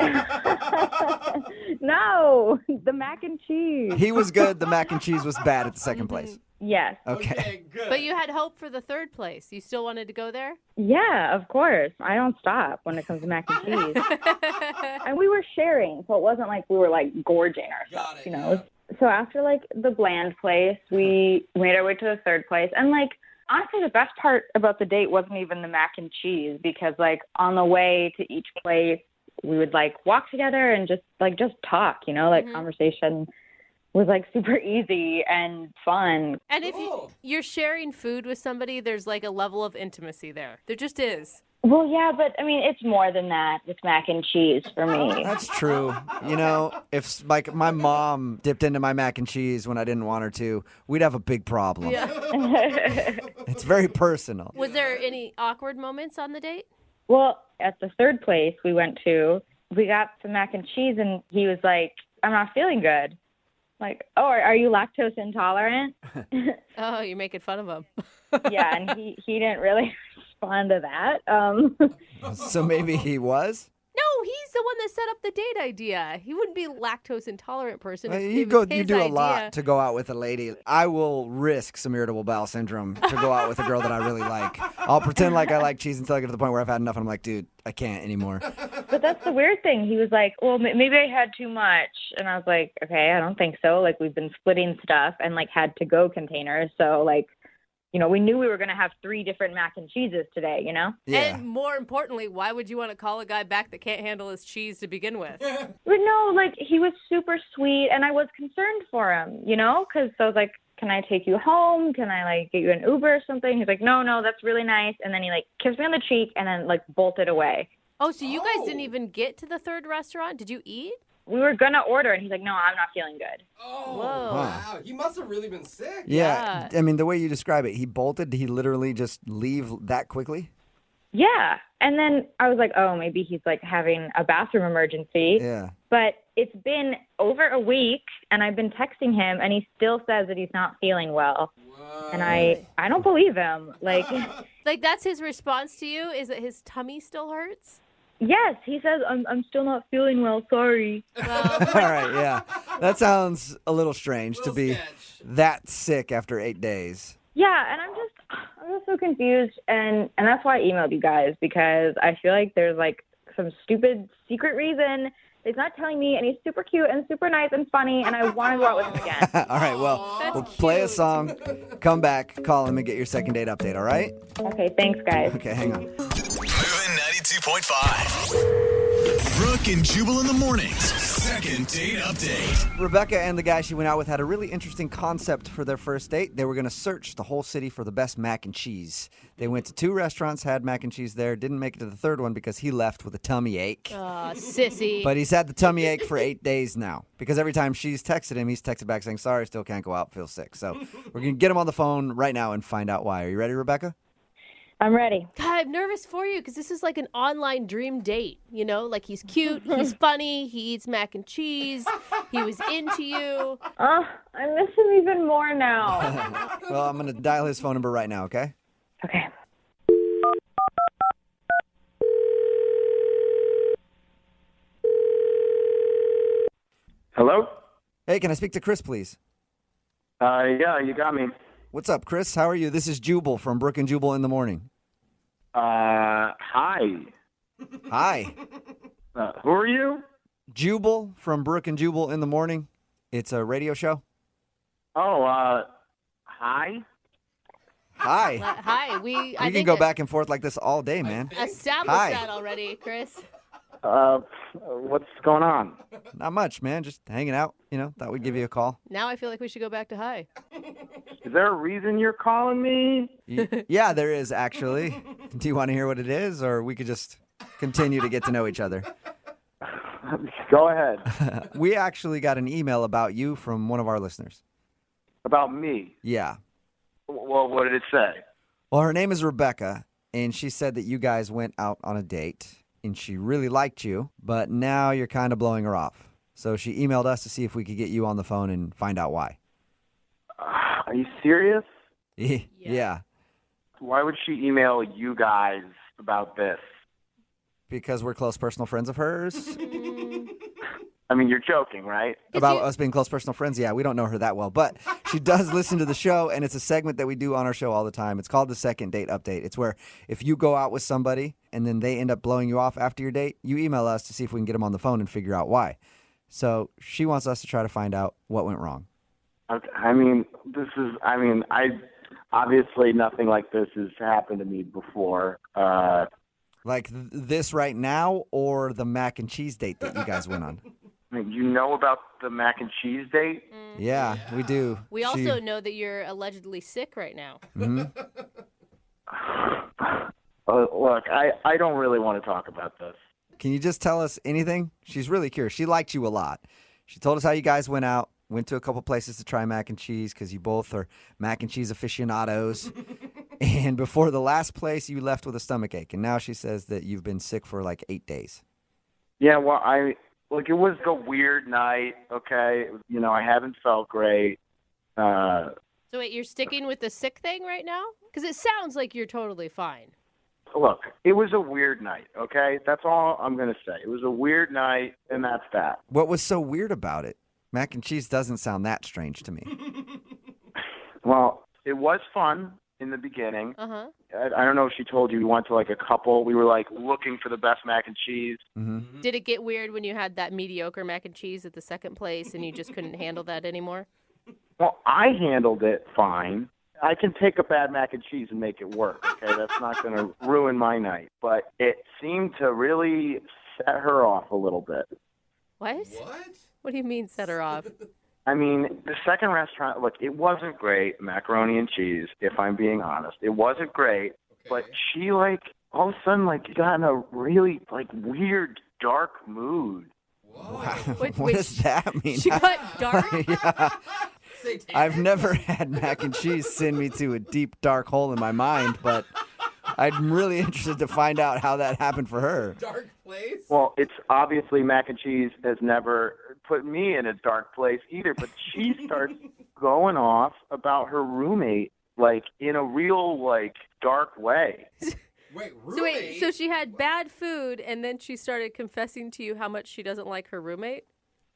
Q: No, the mac and cheese.
B: He was good. The mac and cheese was bad at the second place.
Q: Yes.
B: Okay.
F: Good.
C: But you had hope for the third place. You still wanted to go there?
Q: Yeah, of course. I don't stop when it comes to mac and cheese. And we were sharing, so it wasn't like we were gorging ourselves, you know. So after the bland place, we made our way to the third place. And honestly, the best part about the date wasn't even the mac and cheese because on the way to each place, we would walk together and just talk, you know, conversation was super easy and fun.
C: And if you're sharing food with somebody, there's a level of intimacy there. There just is.
Q: Well, yeah, but I mean, it's more than that with mac and cheese for me.
B: That's true. You know, if my mom dipped into my mac and cheese when I didn't want her to, we'd have a big problem.
C: Yeah.
B: It's very personal.
C: Was there any awkward moments on the date?
Q: Well, at the third place we went to, we got some mac and cheese, and he was like, "I'm not feeling good." Oh, are you lactose intolerant?
C: Oh, you're making fun of him.
Q: Yeah, and he didn't really respond to that.
B: So maybe he was?
C: No, he's the one that set up the date idea. He wouldn't be a lactose intolerant person. If
B: You
C: it was
B: you
C: his
B: do a
C: idea.
B: lot to go out with a lady. I will risk some irritable bowel syndrome to go out with a girl that I really like. I'll pretend like I like cheese until I get to the point where I've had enough and I'm like, dude, I can't anymore.
Q: But that's the weird thing. He was like, well, maybe I had too much. And I was like, okay, I don't think so. Like, we've been splitting stuff and, like, had to-go containers. So, like, you know, we knew we were going to have 3 different mac and cheeses today, you know?
B: Yeah.
C: And more importantly, why would you want to call a guy back that can't handle his cheese to begin with?
Q: But no, like, he was super sweet, and I was concerned for him, you know? Because I was like, can I take you home? Can I, like, get you an Uber or something? He's like, no, that's really nice. And then he, like, kissed me on the cheek and then, like, bolted away.
C: Oh, so you guys didn't even get to the third restaurant? Did you eat?
Q: We were going to order, and he's like, no, I'm not feeling good.
F: Oh,
C: Whoa.
F: wow. He must have really been sick.
B: Yeah. I mean, the way you describe it, he bolted. Did he literally just leave that quickly?
Q: Yeah. And then I was like, oh, maybe he's, like, having a bathroom emergency.
B: Yeah.
Q: But it's been over a week, and I've been texting him, and he still says that he's not feeling well. Whoa. And I don't believe him. Like,
C: like that's his response to you? Is that his tummy still hurts?
Q: Yes, he says, I'm still not feeling well, sorry.
B: All right, yeah. That sounds a little strange to be that sick after 8 days.
Q: Yeah, and I'm just so confused, and that's why I emailed you guys, because I feel like there's, like, some stupid secret reason he's not telling me, and he's super cute and super nice and funny, and I want to go out with him again.
B: All right, well, we'll play a song, come back, call him, and get your second date update, all right?
Q: Okay, thanks, guys.
B: Okay, hang on.
A: Moving 92.5. Brooke and Jubal in the mornings. Second date update.
B: Rebecca and the guy she went out with had a really interesting concept for their first date. They were going to search the whole city for the best mac and cheese. They went to 2 restaurants, had mac and cheese there, didn't make it to the third one because he left with a tummy ache.
C: Sissy.
B: But he's had the tummy ache for 8 days now because every time she's texted him, he's texted back saying, sorry, still can't go out, feel sick. So we're going to get him on the phone right now and find out why. Are you ready, Rebecca?
Q: I'm ready.
C: God, I'm nervous for you because this is like an online dream date. You know, like he's cute, he's funny, he eats mac and cheese, he was into you.
Q: Oh, I miss him even more now.
B: Well, I'm going to dial his phone number right now, okay?
Q: Okay.
K: Hello?
B: Hey, can I speak to Chris, please?
K: Yeah, you got me.
B: What's up, Chris? How are you? This is Jubal from Brooke and Jubal in the morning.
K: Hi.
B: Hi.
K: Who are you?
B: Jubal from Brooke and Jubal in the morning. It's a radio show.
K: Oh, hi.
B: Hi.
C: Hi,
B: We can go back and forth like this all day, man.
C: established
B: Hi.
C: that already, Chris.
K: What's going on?
B: Not much, man. Just hanging out. You know, thought we'd give you a call.
C: Now I feel like we should go back to hi.
K: Is there a reason you're calling me?
B: Yeah, there is actually. Do you want to hear what it is, or we could just continue to get to know each other?
K: Go ahead.
B: We actually got an email about you from one of our listeners.
K: About me?
B: Yeah.
K: Well, what did it say?
B: Well, her name is Rebecca, and she said that you guys went out on a date, and she really liked you, but now you're kind of blowing her off. So she emailed us to see if we could get you on the phone and find out why.
K: Are you serious?
B: Yeah.
K: Why would she email you guys about this?
B: Because we're close personal friends of hers.
K: I mean, you're joking, right?
B: About us being close personal friends? Yeah, we don't know her that well. But she does listen to the show, and it's a segment that we do on our show all the time. It's called the Second Date Update. It's where if you go out with somebody and then they end up blowing you off after your date, you email us to see if we can get them on the phone and figure out why. So she wants us to try to find out what went wrong.
K: I obviously nothing like this has happened to me before.
B: Like this right now or the mac and cheese date that you guys went on?
K: You know about the mac and cheese date?
B: Yeah, we do.
C: We also know that you're allegedly sick right now.
B: Mm-hmm.
K: Look, I don't really want to talk about this.
B: Can you just tell us anything? She's really curious. She liked you a lot. She told us how you guys went out, went to a couple places to try mac and cheese because you both are mac and cheese aficionados. And before the last place, you left with a stomach ache. And now she says that you've been sick for like 8 days.
K: Yeah, well, it was a weird night, okay? I haven't felt great.
C: So wait, you're sticking with the sick thing right now? Because it sounds like you're totally fine.
K: Look, it was a weird night, okay? That's all I'm going to say. It was a weird night, and that's that.
B: What was so weird about it? Mac and cheese doesn't sound that strange to me.
K: Well, it was fun in the beginning.
C: Uh-huh.
K: I don't know if she told you we went to like a couple. We were like looking for the best mac and cheese.
B: Mm-hmm.
C: Did it get weird when you had that mediocre mac and cheese at the second place and you just couldn't handle that anymore?
K: Well, I handled it fine. I can take a bad mac and cheese and make it work, okay? That's not going to ruin my night. But it seemed to really set her off a little bit.
C: What? What do you mean set her off?
K: I mean, the second restaurant, look, it wasn't great, macaroni and cheese, if I'm being honest. It wasn't great, but she, like, all of a sudden, like, got in a really, like, weird, dark mood.
B: Wow. What does that mean?
C: She got dark?
B: Yeah. I've never had mac and cheese send me to a deep, dark hole in my mind, but I'm really interested to find out how that happened for her.
F: Dark place?
K: Well, it's obviously mac and cheese has never put me in a dark place either, but she starts going off about her roommate, like, in a real, like, dark way.
C: So she had bad food, and then she started confessing to you how much she doesn't like her roommate?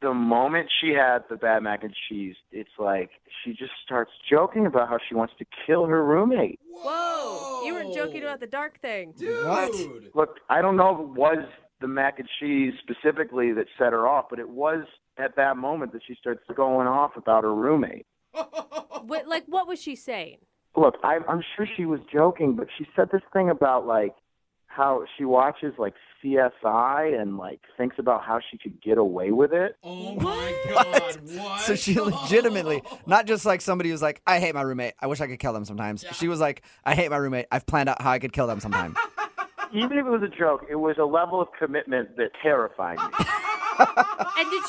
K: The moment she had the bad mac and cheese, it's like she just starts joking about how she wants to kill her roommate.
C: Whoa! You weren't joking about the dark thing.
B: What?
K: Look, I don't know if it was the mac and cheese specifically that set her off, but it was at that moment that she starts going off about her roommate.
C: What was she saying?
K: Look, I'm sure she was joking, but she said this thing about, like, how she watches, like, CSI and, like, thinks about how she could get away with it.
F: Oh, my God. What?
B: So she legitimately, not just like somebody who's like, I hate my roommate. I wish I could kill them sometimes. Yeah. She was like, I hate my roommate. I've planned out how I could kill them sometime.
K: Even if it was a joke, it was a level of commitment that terrified me.
C: And did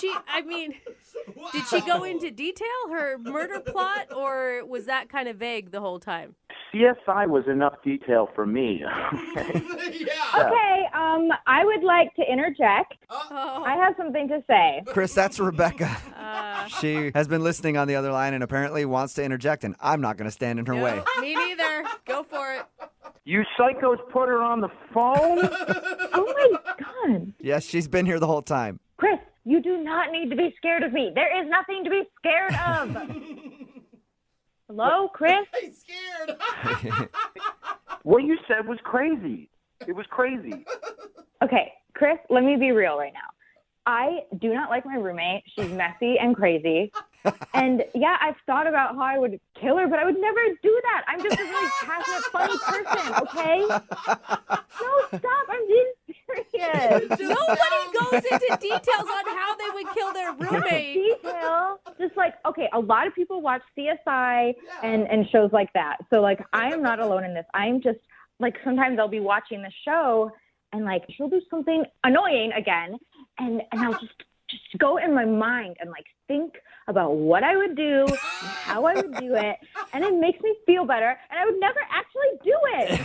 C: she go into detail, her murder plot, or was that kind of vague the whole time?
K: CSI was enough detail for me.
Q: Okay, I would like to interject. I have something to say.
B: Chris, that's Rebecca. She has been listening on the other line and apparently wants to interject, and I'm not going to stand in her way.
C: Me neither. Go for it.
K: You psychos put her on the phone?
Q: Oh, my God.
B: Yes, she's been here the whole time.
Q: Chris, you do not need to be scared of me. There is nothing to be scared of. Hello, Chris?
F: I'm scared.
K: What you said was crazy. It was crazy.
Q: Okay, Chris, let me be real right now. I do not like my roommate. She's messy and crazy. And yeah, I've thought about how I would kill her, but I would never do that. I'm just a really passionate, funny person, okay? No, stop. I'm being serious.
C: Nobody goes into details on how they would kill their roommate.
Q: Detail. Just like, okay, a lot of people watch CSI and shows like that. So, like, I am not alone in this. I'm just, like, sometimes I'll be watching the show and, like, she'll do something annoying again, and I'll just go in my mind and, like, think about what I would do, and how I would do it, and it makes me feel better, and I would never actually do it.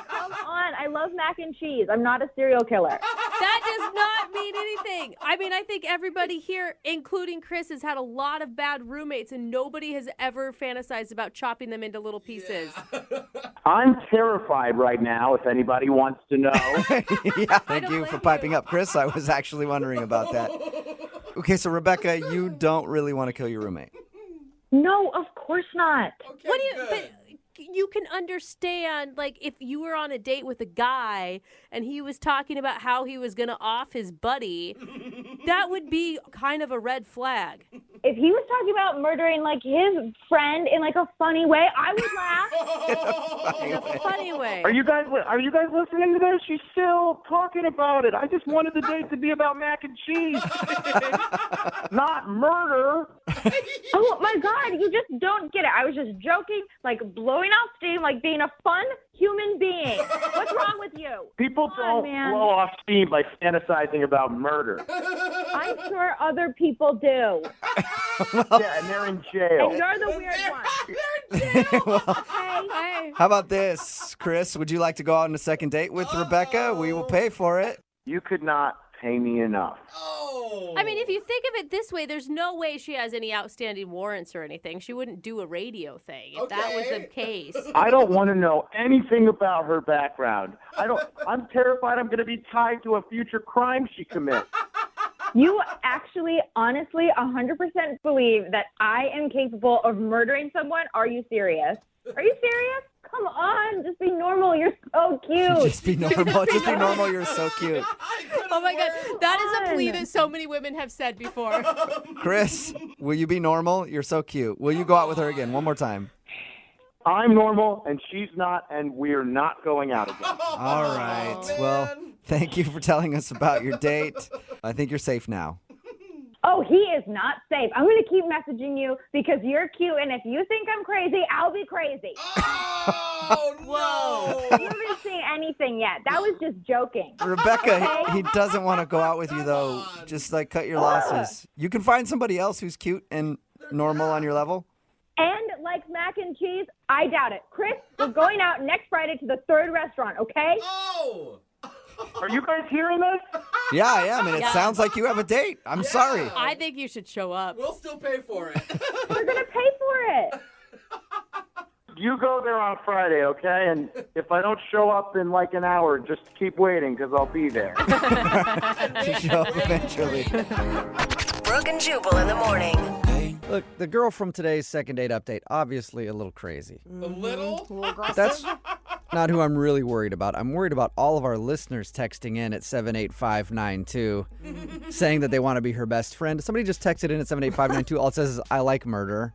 Q: Come on. I love mac and cheese. I'm not a serial killer.
C: That does not mean anything. I mean, I think everybody here, including Chris, has had a lot of bad roommates, and nobody has ever fantasized about chopping them into little pieces.
K: I'm terrified right now, if anybody wants to know.
B: Yeah, thank you for piping up, Chris. I was actually wondering about that. Okay, so Rebecca, you don't really want to kill your roommate.
Q: No, of course not.
F: Okay,
C: What do you?
F: good.
C: But you can understand, like, if you were on a date with a guy and he was talking about how he was going to off his buddy, that would be kind of a red flag.
Q: If he was talking about murdering, like, his friend in, like, a funny way, I would laugh.
C: In a funny way.
K: Are you guys listening to this? She's still talking about it. I just wanted the date to be about mac and cheese, not murder.
Q: Oh, my God, you just don't get it. I was just joking, like, blowing out steam, like being a fun human being. What's wrong with you?
K: People
Q: Come on,
K: don't
Q: man.
K: blow off steam by fantasizing about murder.
Q: I'm sure other people do.
K: Yeah, and they're in jail.
Q: And you're the weird one.
C: Hey.
B: How about this, Chris? Would you like to go out on a second date with Rebecca? We will pay for it.
K: You could not pay me enough.
F: Oh,
C: I mean, if you think of it this way, there's no way she has any outstanding warrants or anything. She wouldn't do a radio thing if that was the case.
K: I don't want to know anything about her background. I'm terrified I'm going to be tied to a future crime she commits.
Q: You actually, honestly, 100% believe that I am capable of murdering someone? Are you serious? Are you serious? Come on, just be normal. You're so cute.
B: Just be normal. Just be normal. You're so cute.
C: Oh my God, that is a plea that so many women have said before.
B: Chris, will you be normal? You're so cute. Will you go out with her again one more time?
K: I'm normal, and she's not, and we're not going out again.
B: All right. Well, thank you for telling us about your date. I think you're safe now.
Q: Oh, he is not safe. I'm going to keep messaging you because you're cute, and if you think I'm crazy, I'll be crazy.
F: Oh, no.
Q: You haven't seen anything yet. That was just joking.
B: Rebecca,
Q: Okay?
B: he doesn't want to go out with you, though. Just, cut your losses. You can find somebody else who's cute and normal on your level.
Q: And like mac and cheese, I doubt it. Chris, we're going out next Friday to the third restaurant, okay?
F: Oh!
K: Are you guys hearing this?
B: Yeah, I am, and it sounds like you have a date. I'm sorry.
C: I think you should show up.
F: We'll still pay for it.
Q: We're going to pay for it.
K: You go there on Friday, okay? And if I don't show up in an hour, just keep waiting because I'll be there.
B: Show up eventually.
G: Brooke and Jubal in the morning.
B: Look, the girl from today's second date update, obviously a little crazy.
F: A little?
B: That's not who I'm really worried about. I'm worried about all of our listeners texting in at 78592 saying that they want to be her best friend. Somebody just texted in at 78592. All it says is, I like murder.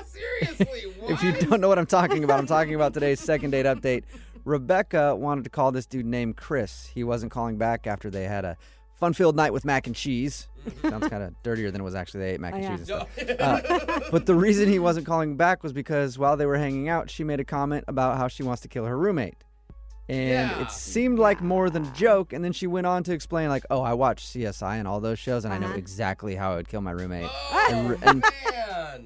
F: Seriously, what?
B: If you don't know what I'm talking about today's second date update. Rebecca wanted to call this dude named Chris. He wasn't calling back after they had a fun-filled night with mac and cheese. Sounds kind of dirtier than it was actually. They ate mac and cheese and stuff. But the reason he wasn't calling back was because while they were hanging out, she made a comment about how she wants to kill her roommate. And it seemed like more than a joke. And then she went on to explain, I watch CSI and all those shows, and I know exactly how I would kill my roommate. And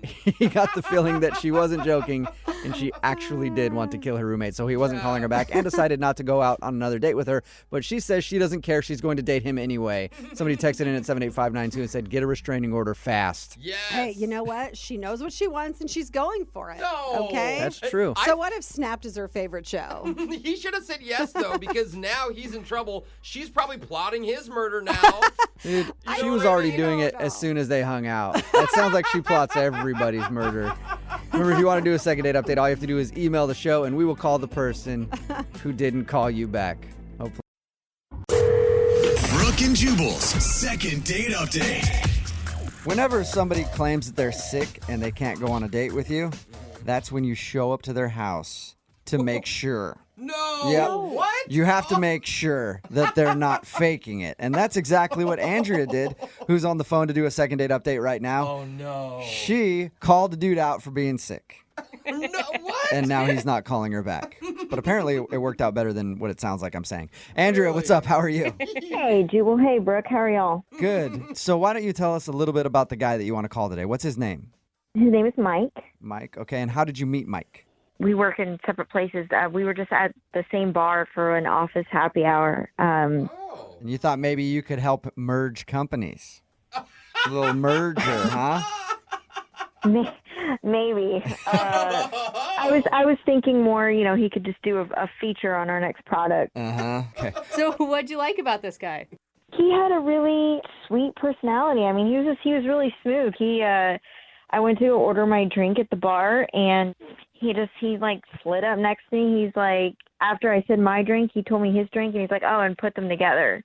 B: he got the feeling that she wasn't joking, and she actually did want to kill her roommate. So he wasn't calling her back and decided not to go out on another date with her. But she says she doesn't care. She's going to date him anyway. Somebody texted in at 78592 and said, get a restraining order fast.
F: Yes.
R: Hey, you know what? She knows what she wants, and she's going for it.
F: No.
R: Okay?
B: That's true.
R: So what if Snapped is her favorite show?
F: He should have said yes, though, because now he's in trouble. She's probably plotting his murder now.
B: Dude, she was already doing it as soon as they hung out. That sounds like she plots everybody's murder. Remember, if you want to do a second date update, all you have to do is email the show, and we will call the person who didn't call you back. Hopefully.
A: Brooke and Jubal's second date update.
B: Whenever somebody claims that they're sick and they can't go on a date with you, that's when you show up to their house to make sure.
F: No.
B: Yep.
F: What?
B: You have to make sure that they're not faking it. And that's exactly what Andrea did, who's on the phone to do a second date update right now.
F: Oh, no.
B: She called the dude out for being sick.
F: No, what?
B: And now he's not calling her back. But apparently it worked out better than what it sounds like I'm saying. Andrea, what's up? How are you?
Q: Hey, Jubal. Hey, Brooke. How are y'all?
B: Good. So why don't you tell us a little bit about the guy that you want to call today? What's his name?
Q: His name is Mike.
B: Mike. Okay. And how did you meet Mike?
Q: We work in separate places. We were just at the same bar for an office happy hour.
B: And you thought maybe you could help merge companies. A little merger, huh?
Q: Maybe. I was thinking more, he could just do a feature on our next product.
B: Uh-huh. Okay.
C: So what'd you like about this guy?
Q: He had a really sweet personality. I mean, he was really smooth. I went to order my drink at the bar, and he slid up next to me. He's like, after I said my drink, he told me his drink, and he's like, oh, and put them together.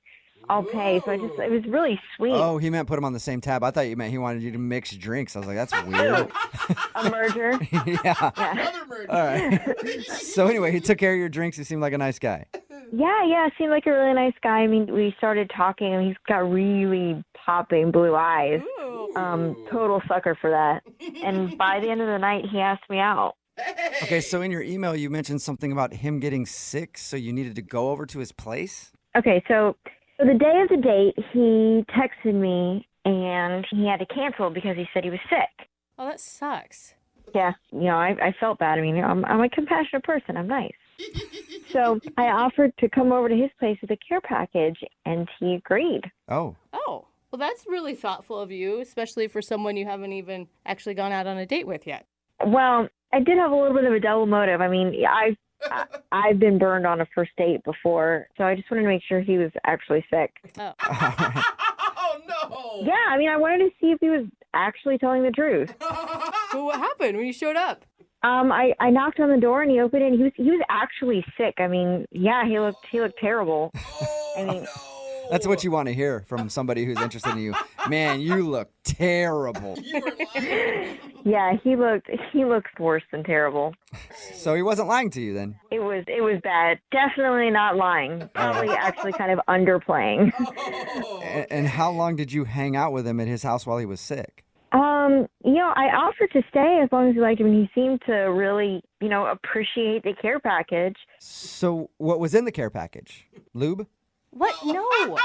Q: I'll pay. So it was really sweet.
B: Oh, he meant put them on the same tab. I thought you meant he wanted you to mix drinks. I was like, that's weird.
Q: A merger.
B: Yeah.
F: Another merger.
B: All right. So anyway, he took care of your drinks. He seemed like a nice guy.
Q: Yeah, seemed like a really nice guy. I mean, we started talking, and he's got really popping blue eyes. Total sucker for that. And by the end of the night, he asked me out.
B: Okay, so in your email, you mentioned something about him getting sick, so you needed to go over to his place?
Q: Okay, so the day of the date, he texted me, and he had to cancel because he said he was sick.
C: Oh, that sucks.
Q: Yeah, I felt bad. I mean, I'm a compassionate person. I'm nice. So I offered to come over to his place with a care package, and he agreed.
B: Oh.
C: Oh, well, that's really thoughtful of you, especially for someone you haven't even actually gone out on a date with yet.
Q: Well, I did have a little bit of a double motive. I mean, I've been burned on a first date before, so I just wanted to make sure he was actually sick.
C: Oh.
F: Oh, no.
Q: Yeah, I mean, I wanted to see if he was actually telling the truth.
C: So what happened when you showed up?
Q: I knocked on the door and he opened it, and he was actually sick. I mean, yeah, he looked terrible. I mean,
B: That's what you want to hear from somebody who's interested in you. Man, you look terrible.
Q: yeah, he looked worse than terrible.
B: So he wasn't lying to you then?
Q: It was bad. Definitely not lying. Probably actually kind of underplaying.
B: And how long did you hang out with him at his house while he was sick?
Q: I offered to stay as long as he liked him, and he seemed to really, appreciate the care package.
B: So what was in the care package? Lube?
C: What? No.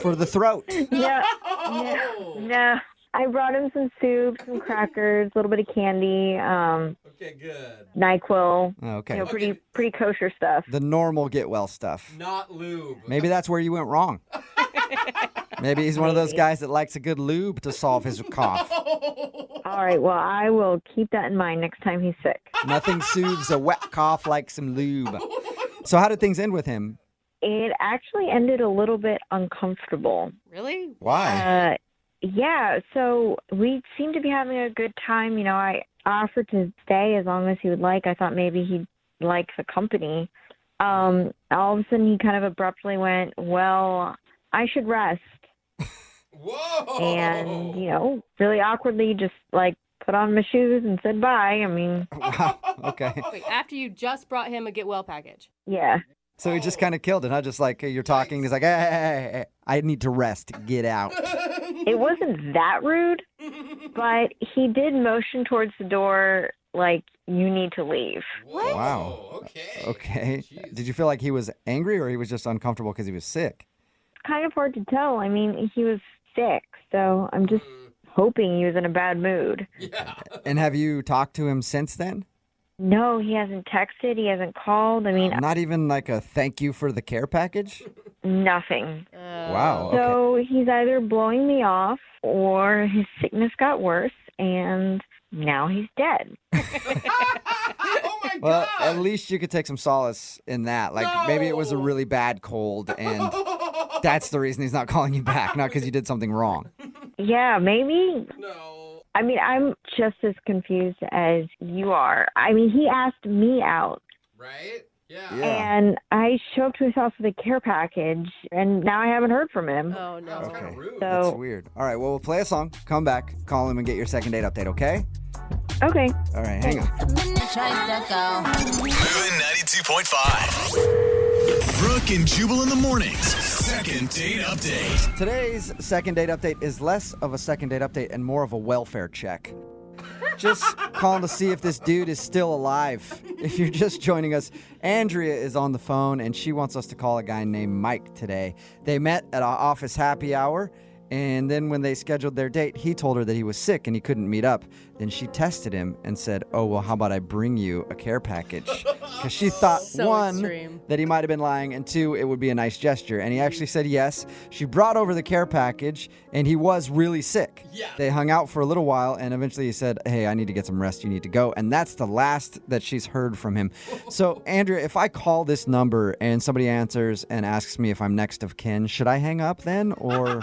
B: For the throat.
Q: Yeah. No. I brought him some soup, some crackers, a little bit of candy,
F: Okay, good.
Q: NyQuil.
B: Okay.
Q: Pretty kosher stuff.
B: The normal get well stuff.
F: Not lube.
B: Maybe that's where you went wrong. Maybe he's one of those guys that likes a good lube to solve his cough.
Q: All right, well, I will keep that in mind next time he's sick.
B: Nothing soothes a wet cough like some lube. So how did things end with him?
Q: It actually ended a little bit uncomfortable.
C: Really?
B: Why?
Q: Yeah, so we seemed to be having a good time. I offered to stay as long as he would like. I thought maybe he'd like the company. All of a sudden, he kind of abruptly went, well, I should rest.
F: Whoa!
Q: And, really awkwardly just, put on my shoes and said bye. I mean...
B: Wow, okay.
C: Wait, after you just brought him a get well package?
Q: Yeah.
B: So he just kind of killed it, huh? Just like you're talking, he's like, hey, I need to rest. Get out.
Q: It wasn't that rude, but he did motion towards the door like, you need to leave.
C: What?
B: Wow. Okay. Did you feel like he was angry or he was just uncomfortable because he was sick?
Q: It's kind of hard to tell. I mean, he was sick, so I'm just hoping he was in a bad mood.
F: Yeah.
B: And have you talked to him since then?
Q: No, he hasn't texted. He hasn't called. I mean,
B: Not even like a thank you for the care package?
Q: nothing.
B: Wow. Okay.
Q: So he's either blowing me off or his sickness got worse and now he's dead.
F: Oh, my
B: Well,
F: God.
B: at least you could take some solace in that. Like, maybe it was a really bad cold, and that's the reason he's not calling you back, not because you did something wrong.
Q: Yeah, maybe.
F: No.
Q: I mean, I'm just as confused as you are. I mean, he asked me out.
F: Right? Yeah.
Q: And I showed up to his house with a care package, and now I haven't heard from him.
C: Oh, no.
F: That's kind of rude.
B: That's
Q: So,
B: weird. All right, well, we'll play a song, come back, call him, and get your second date update, okay?
Q: okay.
B: All right, hang on.
A: Moving 92.5. Brooke and Jubal in the mornings. Second date update.
B: Today's second date update is less of a second date update and more of a welfare check. Just calling to see if this dude is still alive. If you're just joining us, Andrea is on the phone and she wants us to call a guy named Mike today. They met at our office happy hour, and then when they scheduled their date, he told her that he was sick and he couldn't meet up. Then she tested him and said, oh, well, how about I bring you a care package? Because she thought,
C: So
B: one,
C: extreme.
B: that he might have been lying, and two, it would be a nice gesture. And he actually said yes. She brought over the care package, and he was really sick.
F: Yeah.
B: They hung out for a little while, and eventually he said, hey, I need to get some rest. You need to go. And that's the last that she's heard from him. So, Andrea, if I call this number and somebody answers and asks me if I'm next of kin, should I hang up then, or...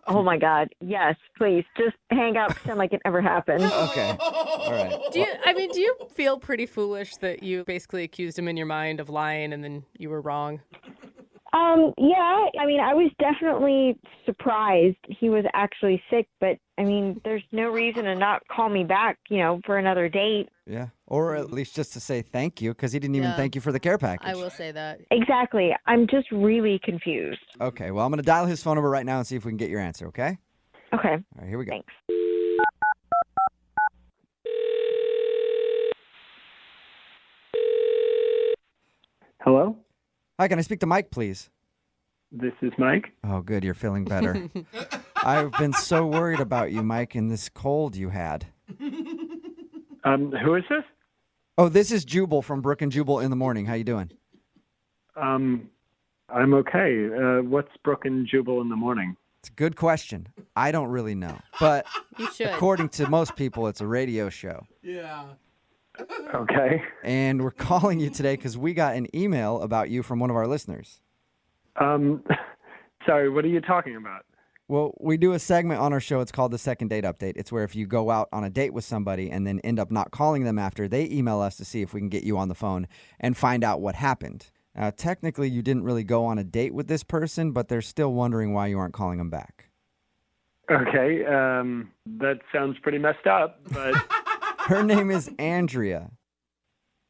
Q: Oh, my God. Yes, please. Just hang up, pretend like it never happened.
B: Okay. All right.
C: Do you feel pretty foolish that you basically accused him in your mind of lying and then you were wrong?
Q: Yeah, I mean, I was definitely surprised he was actually sick, but I mean, there's no reason to not call me back, for another date.
B: Yeah. Or at least just to say thank you, because he didn't even
C: Yeah.
B: thank you for the care package.
C: I will say that.
Q: Exactly. I'm just really confused.
B: Okay. Well, I'm going to dial his phone number right now and see if we can get your answer, okay?
Q: Okay.
B: All right, here we go.
Q: Thanks.
S: Hello?
B: Hi, can I speak to Mike, please?
S: This is Mike.
B: Oh, good. You're feeling better. I've been so worried about you, Mike, and this cold you had.
S: Who is this?
B: Oh, this is Jubal from Brooke and Jubal in the morning. How you doing?
S: I'm okay. What's Brooke and Jubal in the morning?
B: It's a good question. I don't really know. But
C: You should.
B: according to most people, it's a radio show.
F: Yeah.
S: Okay.
B: And we're calling you today because we got an email about you from one of our listeners.
S: Sorry, what are you talking about?
B: Well, we do a segment on our show. It's called the Second Date Update. It's where if you go out on a date with somebody and then end up not calling them after, they email us to see if we can get you on the phone and find out what happened. Technically, you didn't really go on a date with this person, but they're still wondering why you aren't calling them back.
S: Okay, that sounds pretty messed up, but...
B: Her name is Andrea.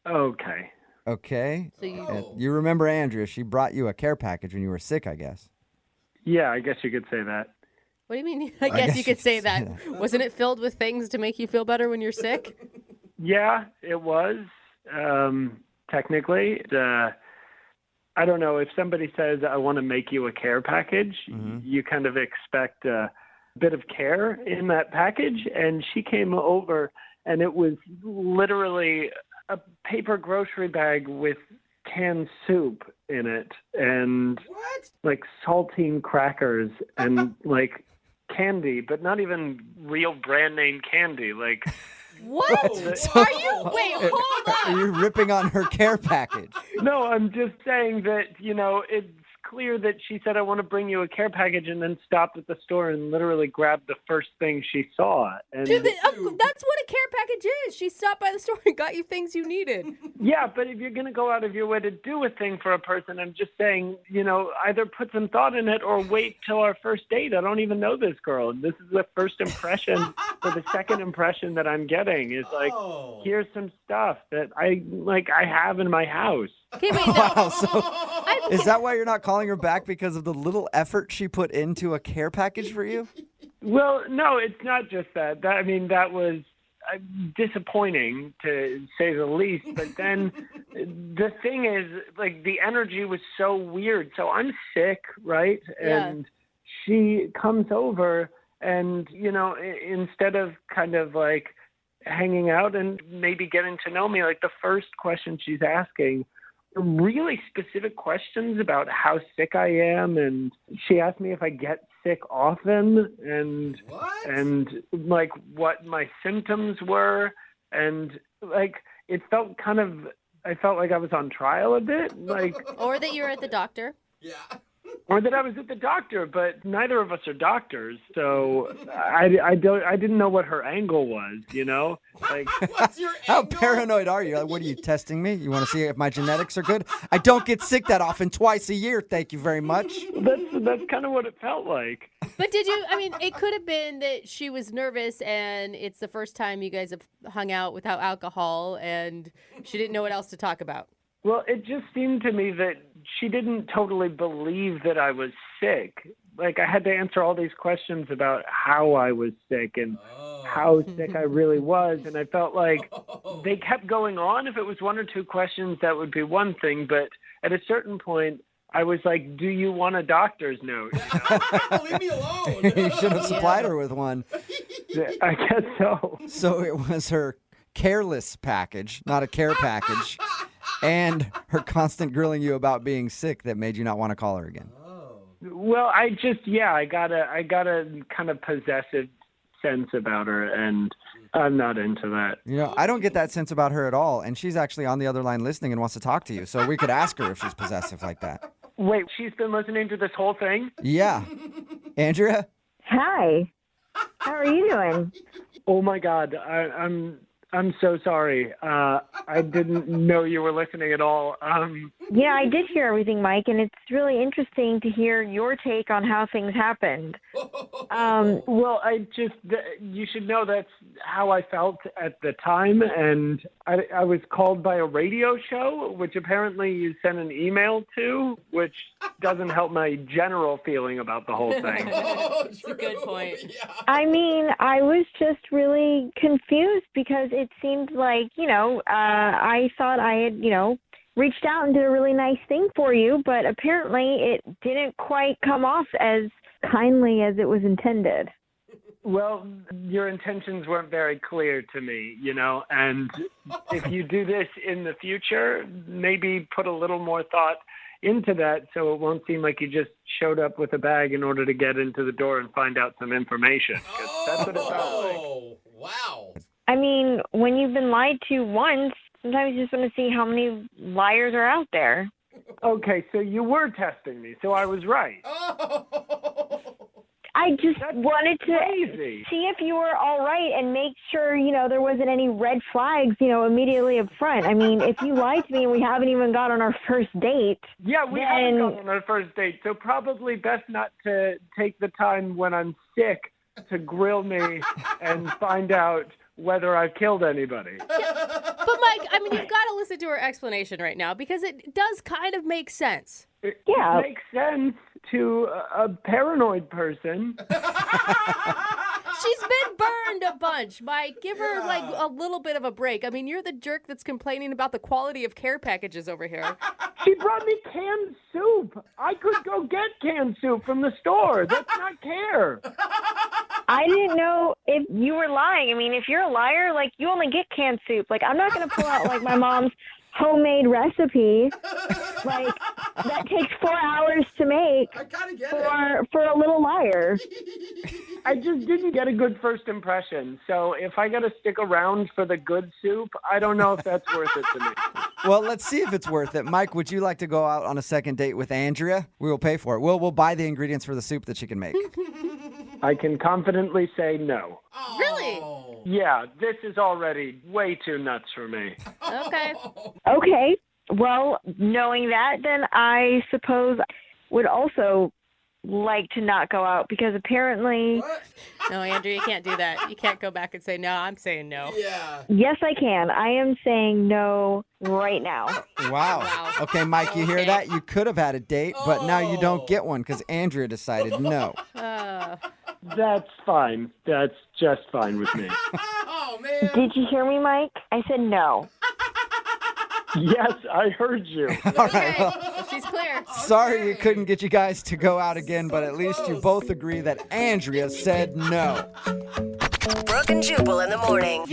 S: Okay.
B: Okay?
C: So
B: you remember Andrea. She brought you a care package when you were sick, I guess.
S: Yeah, I guess you could say that.
C: What do you mean? I guess you could say that. Wasn't it filled with things to make you feel better when you're sick?
S: Yeah, it was, technically. I don't know, if somebody says, I want to make you a care package, you kind of expect a bit of care in that package. And she came over, and it was literally a paper grocery bag with canned soup in it and like saltine crackers and like candy, but not even real brand name candy. Like,
C: what? Are you? Wait, hold on.
B: Are you ripping on her care package?
S: No, I'm just saying that, it's clear that she said, I want to bring you a care package, and then stopped at the store and literally grabbed the first thing she saw. And
C: Dude, that's what a care package is. She stopped by the store and got you things you needed.
S: yeah, but if you're going to go out of your way to do a thing for a person, I'm just saying, either put some thought in it or wait till our first date. I don't even know this girl. And this is the first impression or the second impression that I'm getting is like, here's some stuff that I have in my house.
C: Okay, wait, no.
B: Wow, so is that why you're not calling her back, because of the little effort she put into a care package for you?
S: Well, no, it's not just that. That was disappointing, to say the least. But then the thing is, like, the energy was so weird. So I'm sick, right?
C: Yeah.
S: And she comes over and, instead of kind of like hanging out and maybe getting to know me, like the first question she's asking really specific questions about how sick I am, and she asked me if I get sick often and like what my symptoms were, and like I felt like I was on trial a bit, like
C: Or that you're at the doctor.
F: Yeah.
S: or that I was at the doctor, but neither of us are doctors, so I didn't know what her angle was, Like,
F: What's your
B: How
F: angle?
B: paranoid are you? Like, what are you testing me? You want to see if my genetics are good? I don't get sick that often, twice a year. Thank you very much.
S: that's kind of what it felt like.
C: But it could have been that she was nervous and it's the first time you guys have hung out without alcohol and she didn't know what else to talk about.
S: Well, it just seemed to me that she didn't totally believe that I was sick. Like, I had to answer all these questions about how I was sick and how sick I really was. And I felt like they kept going on. If it was one or two questions, that would be one thing. But at a certain point, I was like, do you want a doctor's note?
F: Leave me alone.
B: You should have supplied her with one.
S: I guess so.
B: So it was her careless package, not a care package, and her constant grilling you about being sick that made you not want to call her again.
S: Well, I got a kind of possessive sense about her, and I'm not into that.
B: I don't get that sense about her at all, and she's actually on the other line listening and wants to talk to you, so we could ask her if she's possessive like that.
S: Wait, she's been listening to this whole thing?
B: Yeah. Andrea?
Q: Hi. How are you doing?
S: Oh my God, I'm so sorry. I didn't know you were listening at all.
Q: Yeah, I did hear everything, Mike, and it's really interesting to hear your take on how things happened.
S: Well, you should know that's how I felt at the time, and I was called by a radio show, which apparently you sent an email to, which doesn't help my general feeling about the whole thing.
C: That's a good point.
F: Yeah.
Q: I mean, I was just really confused because it seemed like, I thought I had, reached out and did a really nice thing for you, but apparently it didn't quite come off as kindly as it was intended.
S: Well, your intentions weren't very clear to me, and if you do this in the future, maybe put a little more thought into that so it won't seem like you just showed up with a bag in order to get into the door and find out some information. 'Cause that's what it felt like.
F: Oh, wow.
T: I mean, when you've been lied to once, sometimes you just want to see how many liars are out there.
S: Okay, so you were testing me, so I was right.
T: I just wanted to
S: crazy.
T: see if you were all right and make sure, there wasn't any red flags, immediately up front. I mean, if you lied to me and we haven't even got on our first date.
S: Yeah, we haven't gone on our first date, so probably best not to take the time when I'm sick to grill me and find out whether I've killed anybody.
C: But Mike, I mean, you've got to listen to her explanation right now because it does kind of make sense.
S: It makes sense to a paranoid person.
C: She's been burned a bunch, Mike. Give her like a little bit of a break. I mean, you're the jerk that's complaining about the quality of care packages over here.
S: She brought me canned soup. I could go get canned soup from the store. That's not care.
T: I didn't know if you were lying. I mean, if you're a liar, like, you only get canned soup. Like, I'm not going to pull out, like, my mom's homemade recipe. Like, that takes 4 hours to make for a little liar.
S: I just didn't get a good first impression. So if I got to stick around for the good soup, I don't know if that's worth it to me.
B: Well, let's see if it's worth it. Mike, would you like to go out on a second date with Andrea? We will pay for it. We'll buy the ingredients for the soup that she can make.
S: I can confidently say no.
C: Really?
S: Yeah, this is already way too nuts for me.
C: Okay.
T: Okay. Well, knowing that, then I suppose would also like to not go out because apparently...
C: No, Andrew, you can't do that. You can't go back and say, no, I'm saying no.
F: Yeah.
T: Yes, I can. I am saying no right now.
B: Wow. Okay, Mike, you hear that? You could have had a date, but now you don't get one because Andrea decided no.
S: That's fine. That's just fine with me.
F: Oh, man.
T: Did you hear me, Mike? I said no.
S: Yes, I heard you.
B: All right, well,
C: she's clear.
B: Sorry we couldn't get you guys to go out again, but at least you both agree that Andrea said no.
G: Brooke and Jubal in the morning.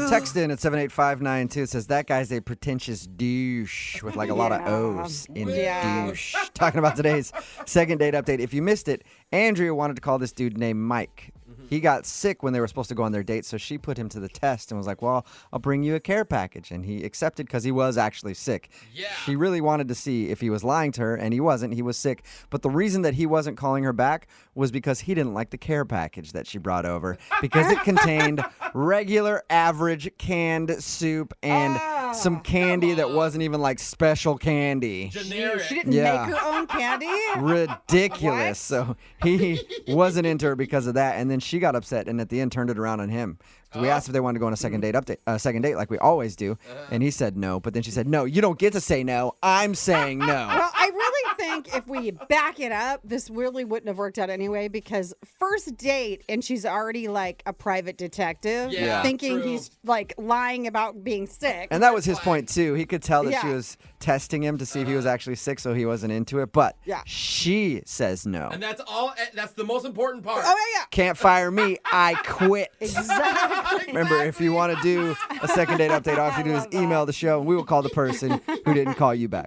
B: Text in at 78592. It says, that guy's a pretentious douche with like a lot of O's in douche. Talking about today's second date update. If you missed it, Andrea wanted to call this dude named Mike. He got sick when they were supposed to go on their date, so she put him to the test and was like, well, I'll bring you a care package. And he accepted because he was actually sick. Yeah. She really wanted to see if he was lying to her, and he wasn't. He was sick. But the reason that he wasn't calling her back was because he didn't like the care package that she brought over because it contained regular, average canned soup and some candy that wasn't even like special candy.
F: Generic.
R: She didn't make her own candy?
B: Ridiculous. So he wasn't into her because of that. And then she got upset and at the end turned it around on him. We asked if they wanted to go on a second date like we always do. And he said no. But then she said, no, you don't get to say no. I'm saying no.
R: Well, I really think if we back it up, this really wouldn't have worked out anyway because first date and she's already like a private detective thinking he's like lying about being sick.
B: And that was his point too. He could tell that she was testing him to see if he was actually sick, so he wasn't into it. But she says no.
F: And that's all. That's the most important part.
R: Oh, yeah.
B: Can't fire me. I quit.
R: Exactly.
B: Remember, if you want to do a second date update, all you have to do is email the show, and we will call the person who didn't call you back.